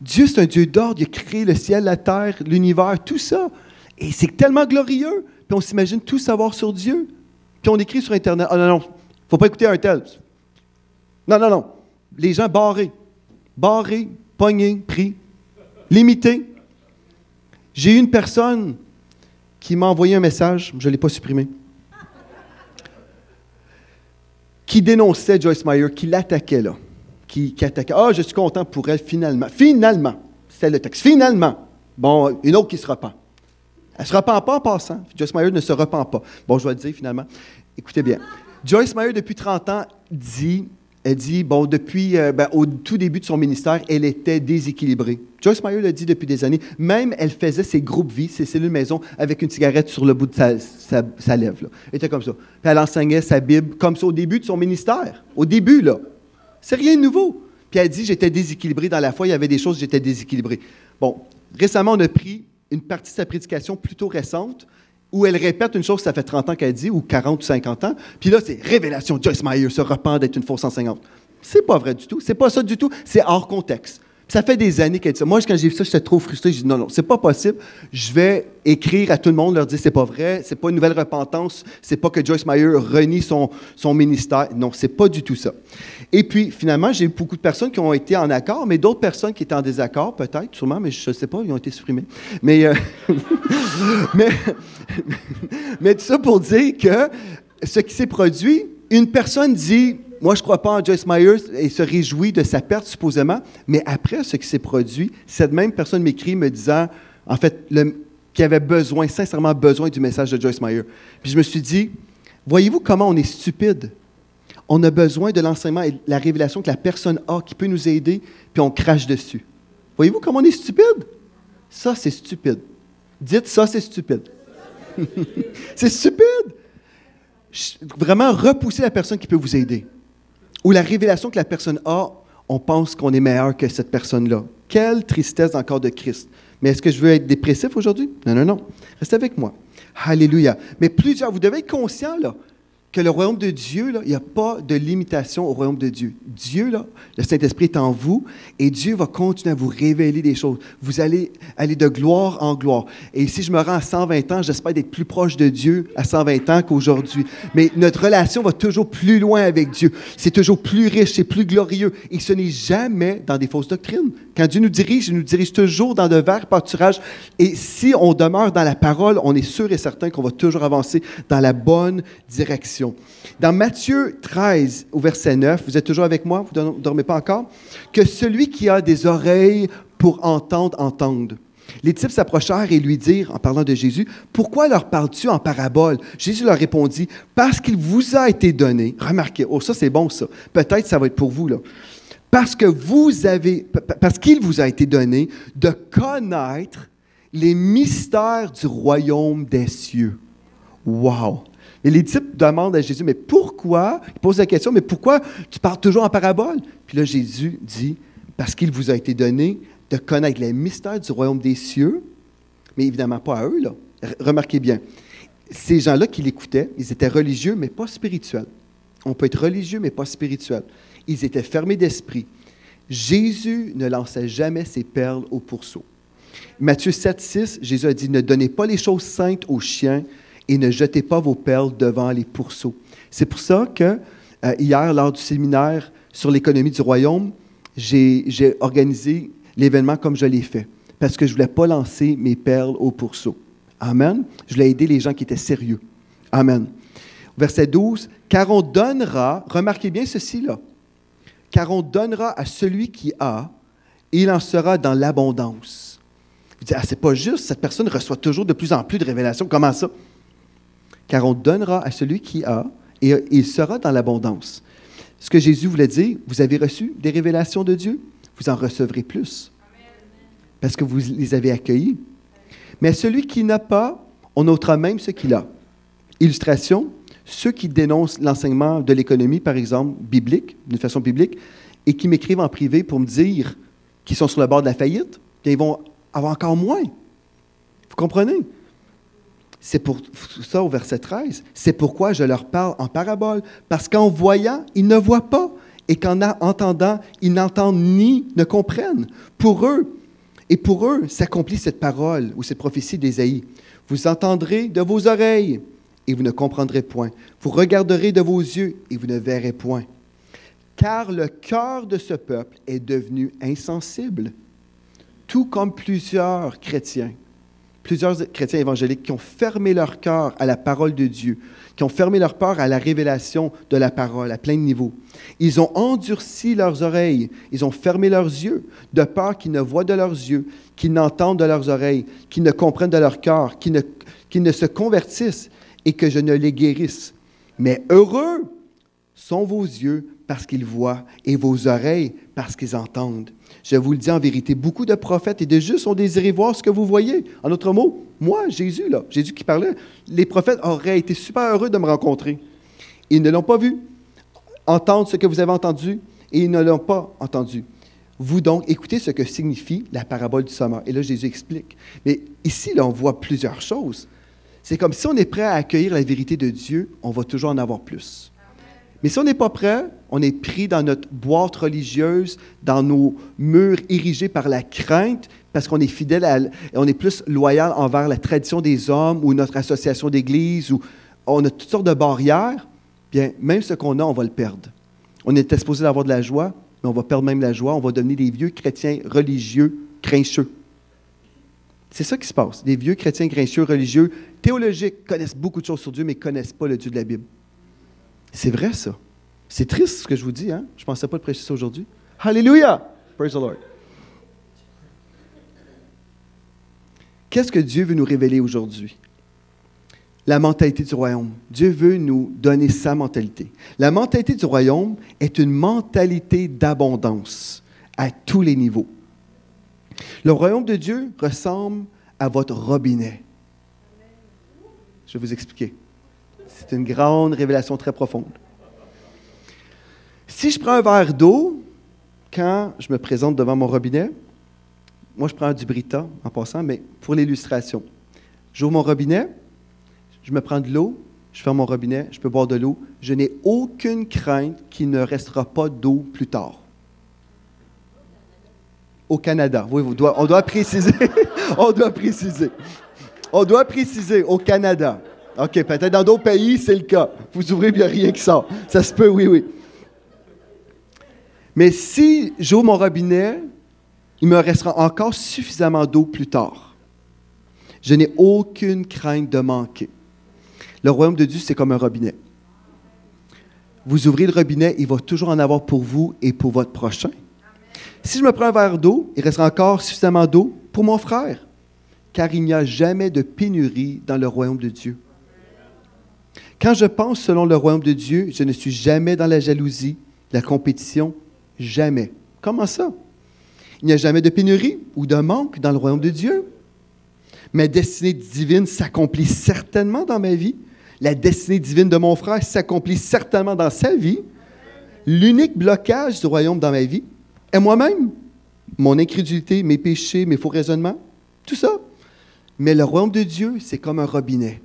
Dieu, c'est un Dieu d'ordre. Il a créé le ciel, la terre, l'univers, tout ça. Et c'est tellement glorieux. Puis on s'imagine tout savoir sur Dieu. Puis on écrit sur Internet « Ah non, il ne faut pas écouter un tel. » Non. Les gens barrés, pognés, pris, limités. J'ai eu une personne qui m'a envoyé un message, je ne l'ai pas supprimé, qui dénonçait Joyce Meyer, qui l'attaquait là. Qui attaquait. Ah, je suis content pour elle, finalement. Finalement, c'était le texte. Finalement. Bon, une autre qui se repent. Elle ne se repent pas en passant. Joyce Meyer ne se repent pas. Bon, je vais le dire finalement. Écoutez bien. Joyce Meyer, depuis 30 ans, elle dit, bon, depuis, au tout début de son ministère, elle était déséquilibrée. Joyce Meyer l'a dit depuis des années. Même, elle faisait ses groupes vie, ses cellules maison, avec une cigarette sur le bout de sa lèvre. Là. Elle était comme ça. Puis elle enseignait sa Bible comme ça au début de son ministère. Au début, là. C'est rien de nouveau. Puis elle dit, j'étais déséquilibrée dans la foi, il y avait des choses, j'étais déséquilibrée. Bon, récemment, on a pris une partie de sa prédication plutôt récente, où elle répète une chose que ça fait 30 ans qu'elle dit, ou 40 ou 50 ans, puis là, c'est « Révélation, Joyce Meyer se repent d'être une fausse enseignante ». C'est pas vrai du tout, c'est pas ça du tout, c'est hors contexte. Puis ça fait des années qu'elle dit ça. Moi, quand j'ai vu ça, j'étais trop frustré, j'ai dit « Non, c'est pas possible, je vais écrire à tout le monde, leur dire « C'est pas vrai, c'est pas une nouvelle repentance, c'est pas que Joyce Meyer renie son ministère. » Non, c'est pas du tout ça. Et puis, finalement, j'ai eu beaucoup de personnes qui ont été en accord, mais d'autres personnes qui étaient en désaccord, peut-être, sûrement, mais je ne sais pas, ils ont été supprimés. Mais, mais tout ça pour dire que ce qui s'est produit, une personne dit « Moi, je ne crois pas en Joyce Meyer » et se réjouit de sa perte, supposément, mais après ce qui s'est produit, cette même personne m'écrit me disant, en fait, qu'il avait besoin, sincèrement besoin du message de Joyce Meyer. Puis je me suis dit, voyez-vous comment on est stupide? On a besoin de l'enseignement et de la révélation que la personne a qui peut nous aider, puis on crache dessus. Voyez-vous comment on est stupide? Ça, c'est stupide. Dites, ça, c'est stupide. C'est stupide! Vraiment repousser la personne qui peut vous aider. Ou la révélation que la personne a, on pense qu'on est meilleur que cette personne-là. Quelle tristesse dans le corps de Christ. Mais est-ce que je veux être dépressif aujourd'hui? Non, non, non. Restez avec moi. Alléluia. Mais vous devez être conscient, là, que le royaume de Dieu, là, il n'y a pas de limitation au royaume de Dieu. Dieu, là, le Saint-Esprit est en vous et Dieu va continuer à vous révéler des choses. Vous allez aller de gloire en gloire. Et si je me rends à 120 ans, j'espère d'être plus proche de Dieu à 120 ans qu'aujourd'hui. Mais notre relation va toujours plus loin avec Dieu. C'est toujours plus riche, c'est plus glorieux. Et ce n'est jamais dans des fausses doctrines. Quand Dieu nous dirige, il nous dirige toujours dans de verts pâturages. Et si on demeure dans la parole, on est sûr et certain qu'on va toujours avancer dans la bonne direction. Dans Matthieu 13, au verset 9, vous êtes toujours avec moi? Vous ne dormez pas encore? Que celui qui a des oreilles pour entendre, entende. Les disciples s'approchèrent et lui dirent, en parlant de Jésus, « Pourquoi leur parles-tu en parabole? » Jésus leur répondit, « Parce qu'il vous a été donné. » Remarquez, oh ça c'est bon ça. Peut-être ça va être pour vous là. Parce qu'il vous a été donné de connaître les mystères du royaume des cieux. Wow! Et les disciples demandent à Jésus, mais pourquoi, ils posent la question, mais pourquoi tu parles toujours en parabole? Puis là, Jésus dit, parce qu'il vous a été donné de connaître les mystères du royaume des cieux, mais évidemment pas à eux, là. Remarquez bien, ces gens-là qui l'écoutaient, ils étaient religieux, mais pas spirituels. On peut être religieux, mais pas spirituel. Ils étaient fermés d'esprit. Jésus ne lançait jamais ses perles au pourceau. Matthieu 7, 6, Jésus a dit, « Ne donnez pas les choses saintes aux chiens, et ne jetez pas vos perles devant les pourceaux. » C'est pour ça que hier, lors du séminaire sur l'économie du royaume, j'ai organisé l'événement comme je l'ai fait, parce que je ne voulais pas lancer mes perles au pourceau. Amen. Je voulais aider les gens qui étaient sérieux. Amen. Verset 12, « Car on donnera, remarquez bien ceci là, car on donnera à celui qui a, et il en sera dans l'abondance. » Vous dites, « Ah, c'est pas juste, cette personne reçoit toujours de plus en plus de révélations. » Comment ça? Car on donnera à celui qui a, et il sera dans l'abondance. Ce que Jésus voulait dire, vous avez reçu des révélations de Dieu, vous en recevrez plus. Parce que vous les avez accueillies. Mais à celui qui n'a pas, on ôtera même ce qu'il a. Illustration, ceux qui dénoncent l'enseignement de l'économie, par exemple, biblique, d'une façon biblique, et qui m'écrivent en privé pour me dire qu'ils sont sur le bord de la faillite, bien, ils vont avoir encore moins. Vous comprenez? C'est pour ça, au verset 13, c'est pourquoi je leur parle en parabole, parce qu'en voyant, ils ne voient pas, et qu'en entendant, ils n'entendent ni ne comprennent. Pour eux, s'accomplit cette parole ou cette prophétie d'Ésaïe. Vous entendrez de vos oreilles, et vous ne comprendrez point. Vous regarderez de vos yeux, et vous ne verrez point. Car le cœur de ce peuple est devenu insensible, tout comme plusieurs chrétiens évangéliques qui ont fermé leur cœur à la parole de Dieu, qui ont fermé leur cœur à la révélation de la parole à plein de niveaux. Ils ont endurci leurs oreilles, ils ont fermé leurs yeux, de peur qu'ils ne voient de leurs yeux, qu'ils n'entendent de leurs oreilles, qu'ils ne comprennent de leur cœur, qu'ils ne se convertissent et que je ne les guérisse. Mais heureux sont vos yeux parce qu'ils voient et vos oreilles parce qu'ils entendent. Je vous le dis en vérité, beaucoup de prophètes et de justes ont désiré voir ce que vous voyez. En d'autres mots, moi, Jésus qui parlait, les prophètes auraient été super heureux de me rencontrer. Ils ne l'ont pas vu. Entendre ce que vous avez entendu et ils ne l'ont pas entendu. Vous donc, écoutez ce que signifie la parabole du sommeur. Et là, Jésus explique. Mais ici, là, on voit plusieurs choses. C'est comme si on est prêt à accueillir la vérité de Dieu, on va toujours en avoir plus. Mais si on n'est pas prêt, on est pris dans notre boîte religieuse, dans nos murs érigés par la crainte, parce qu'on est fidèle, on est plus loyal envers la tradition des hommes ou notre association d'église, ou on a toutes sortes de barrières, bien, même ce qu'on a, on va le perdre. On était supposé avoir de la joie, mais on va perdre même la joie, on va devenir des vieux chrétiens religieux, grincheux. C'est ça qui se passe. Des vieux chrétiens grincheux, religieux, théologiques, connaissent beaucoup de choses sur Dieu, mais ne connaissent pas le Dieu de la Bible. C'est vrai, ça. C'est triste ce que je vous dis, hein? Je ne pensais pas de prêcher ça aujourd'hui. Alléluia! Praise the Lord. Qu'est-ce que Dieu veut nous révéler aujourd'hui? La mentalité du royaume. Dieu veut nous donner sa mentalité. La mentalité du royaume est une mentalité d'abondance à tous les niveaux. Le royaume de Dieu ressemble à votre robinet. Je vais vous expliquer. C'est une grande révélation très profonde. Si je prends un verre d'eau, quand je me présente devant mon robinet, moi je prends du Brita en passant, mais pour l'illustration. J'ouvre mon robinet, je me prends de l'eau, je ferme mon robinet, je peux boire de l'eau. Je n'ai aucune crainte qu'il ne restera pas d'eau plus tard. Au Canada. Oui, on doit préciser. On doit préciser. On doit préciser au Canada. OK, peut-être dans d'autres pays, c'est le cas. Vous ouvrez, il n'y a rien qui sort. Ça se peut, oui, oui. Mais si j'ouvre mon robinet, il me restera encore suffisamment d'eau plus tard. Je n'ai aucune crainte de manquer. Le royaume de Dieu, c'est comme un robinet. Vous ouvrez le robinet, il va toujours en avoir pour vous et pour votre prochain. Si je me prends un verre d'eau, il restera encore suffisamment d'eau pour mon frère, car il n'y a jamais de pénurie dans le royaume de Dieu. Quand je pense selon le royaume de Dieu, je ne suis jamais dans la jalousie, la compétition, jamais. Comment ça? Il n'y a jamais de pénurie ou de manque dans le royaume de Dieu. Ma destinée divine s'accomplit certainement dans ma vie. La destinée divine de mon frère s'accomplit certainement dans sa vie. L'unique blocage du royaume dans ma vie est moi-même, mon incrédulité, mes péchés, mes faux raisonnements, tout ça. Mais le royaume de Dieu, c'est comme un robinet.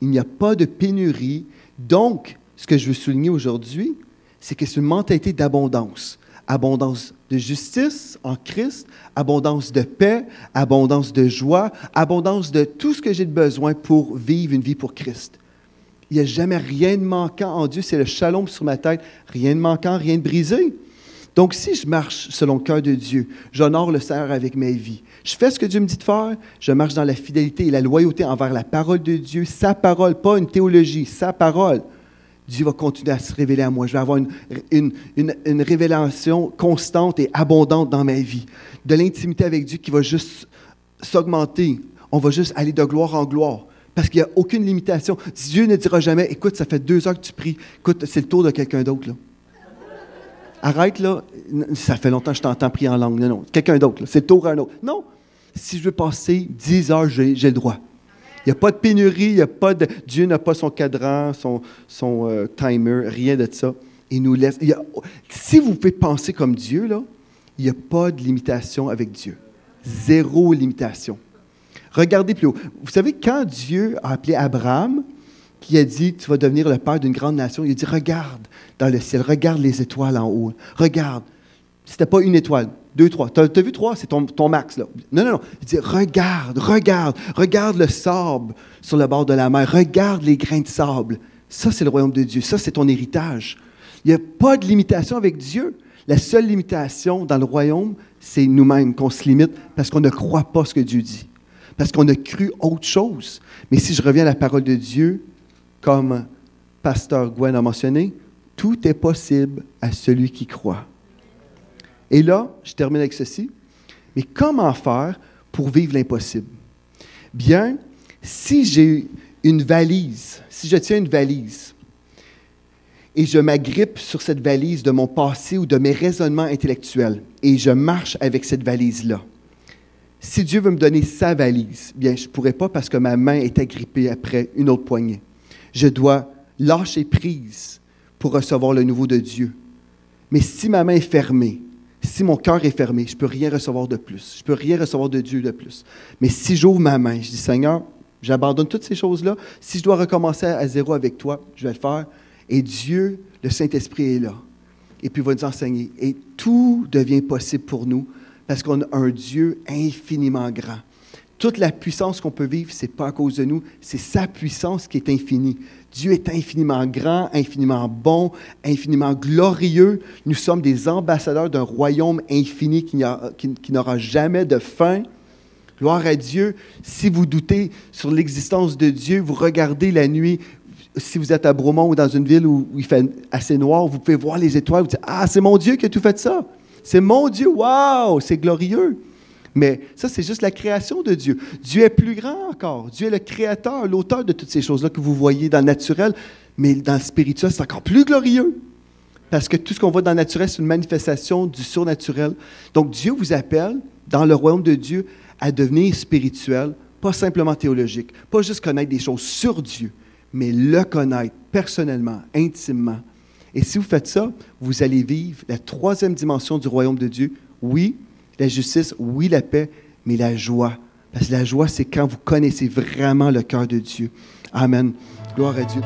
Il n'y a pas de pénurie. Donc, ce que je veux souligner aujourd'hui, c'est que c'est une mentalité d'abondance. Abondance de justice en Christ, abondance de paix, abondance de joie, abondance de tout ce que j'ai de besoin pour vivre une vie pour Christ. Il n'y a jamais rien de manquant en Dieu, c'est le shalom sur ma tête, rien de manquant, rien de brisé. Donc, si je marche selon le cœur de Dieu, j'honore le Seigneur avec ma vie, je fais ce que Dieu me dit de faire, je marche dans la fidélité et la loyauté envers la parole de Dieu, sa parole, pas une théologie, sa parole, Dieu va continuer à se révéler à moi. Je vais avoir une révélation constante et abondante dans ma vie. De l'intimité avec Dieu qui va juste s'augmenter. On va juste aller de gloire en gloire. Parce qu'il n'y a aucune limitation. Dieu ne dira jamais, écoute, ça fait 2 heures que tu pries. Écoute, c'est le tour de quelqu'un d'autre, là. Arrête, là. Ça fait longtemps que je t'entends prier en langue. Non, non. Quelqu'un d'autre, là. C'est le tour à un autre. Non. Si je veux passer 10 heures, j'ai le droit. Il n'y a pas de pénurie, il y a pas de... Dieu n'a pas son cadran, son timer, rien de ça. Il nous laisse... Si vous pouvez penser comme Dieu, là, il n'y a pas de limitation avec Dieu. 0 limitation. Regardez plus haut. Vous savez, quand Dieu a appelé Abraham, qui a dit, tu vas devenir le père d'une grande nation, il a dit, regarde dans le ciel, regarde les étoiles en haut, regarde. C'était pas une étoile, 2, 3. Tu as vu 3? C'est ton max, là. Non, non, non. Il dit, regarde le sable sur le bord de la mer, regarde les grains de sable. Ça, c'est le royaume de Dieu. Ça, c'est ton héritage. Il n'y a pas de limitation avec Dieu. La seule limitation dans le royaume, c'est nous-mêmes qu'on se limite parce qu'on ne croit pas ce que Dieu dit. Parce qu'on a cru autre chose. Mais si je reviens à la parole de Dieu, comme Pasteur Gwen a mentionné, tout est possible à celui qui croit. Et là, je termine avec ceci. Mais comment faire pour vivre l'impossible? Bien, si j'ai une valise, si je tiens une valise et je m'agrippe sur cette valise de mon passé ou de mes raisonnements intellectuels et je marche avec cette valise-là, si Dieu veut me donner sa valise, bien, je ne pourrai pas parce que ma main est agrippée après une autre poignée. Je dois lâcher prise pour recevoir le nouveau de Dieu. Mais si ma main est fermée, si mon cœur est fermé, je ne peux rien recevoir de plus. Je ne peux rien recevoir de Dieu de plus. Mais si j'ouvre ma main, je dis, Seigneur, j'abandonne toutes ces choses-là. Si je dois recommencer à 0 avec toi, je vais le faire. Et Dieu, le Saint-Esprit est là. Et puis il va nous enseigner. Et tout devient possible pour nous parce qu'on a un Dieu infiniment grand. Toute la puissance qu'on peut vivre, ce n'est pas à cause de nous, c'est sa puissance qui est infinie. Dieu est infiniment grand, infiniment bon, infiniment glorieux. Nous sommes des ambassadeurs d'un royaume infini qui n'aura jamais de fin. Gloire à Dieu. Si vous doutez sur l'existence de Dieu, vous regardez la nuit. Si vous êtes à Bromont ou dans une ville où il fait assez noir, vous pouvez voir les étoiles. Vous dites, ah, c'est mon Dieu qui a tout fait ça. C'est mon Dieu. Wow, c'est glorieux. Mais ça, c'est juste la création de Dieu. Dieu est plus grand encore. Dieu est le créateur, l'auteur de toutes ces choses-là que vous voyez dans le naturel. Mais dans le spirituel, c'est encore plus glorieux. Parce que tout ce qu'on voit dans le naturel, c'est une manifestation du surnaturel. Donc, Dieu vous appelle, dans le royaume de Dieu, à devenir spirituel, pas simplement théologique, pas juste connaître des choses sur Dieu, mais le connaître personnellement, intimement. Et si vous faites ça, vous allez vivre la 3e dimension du royaume de Dieu. Oui, la justice, oui, la paix, mais la joie. Parce que la joie, c'est quand vous connaissez vraiment le cœur de Dieu. Amen. Gloire à Dieu.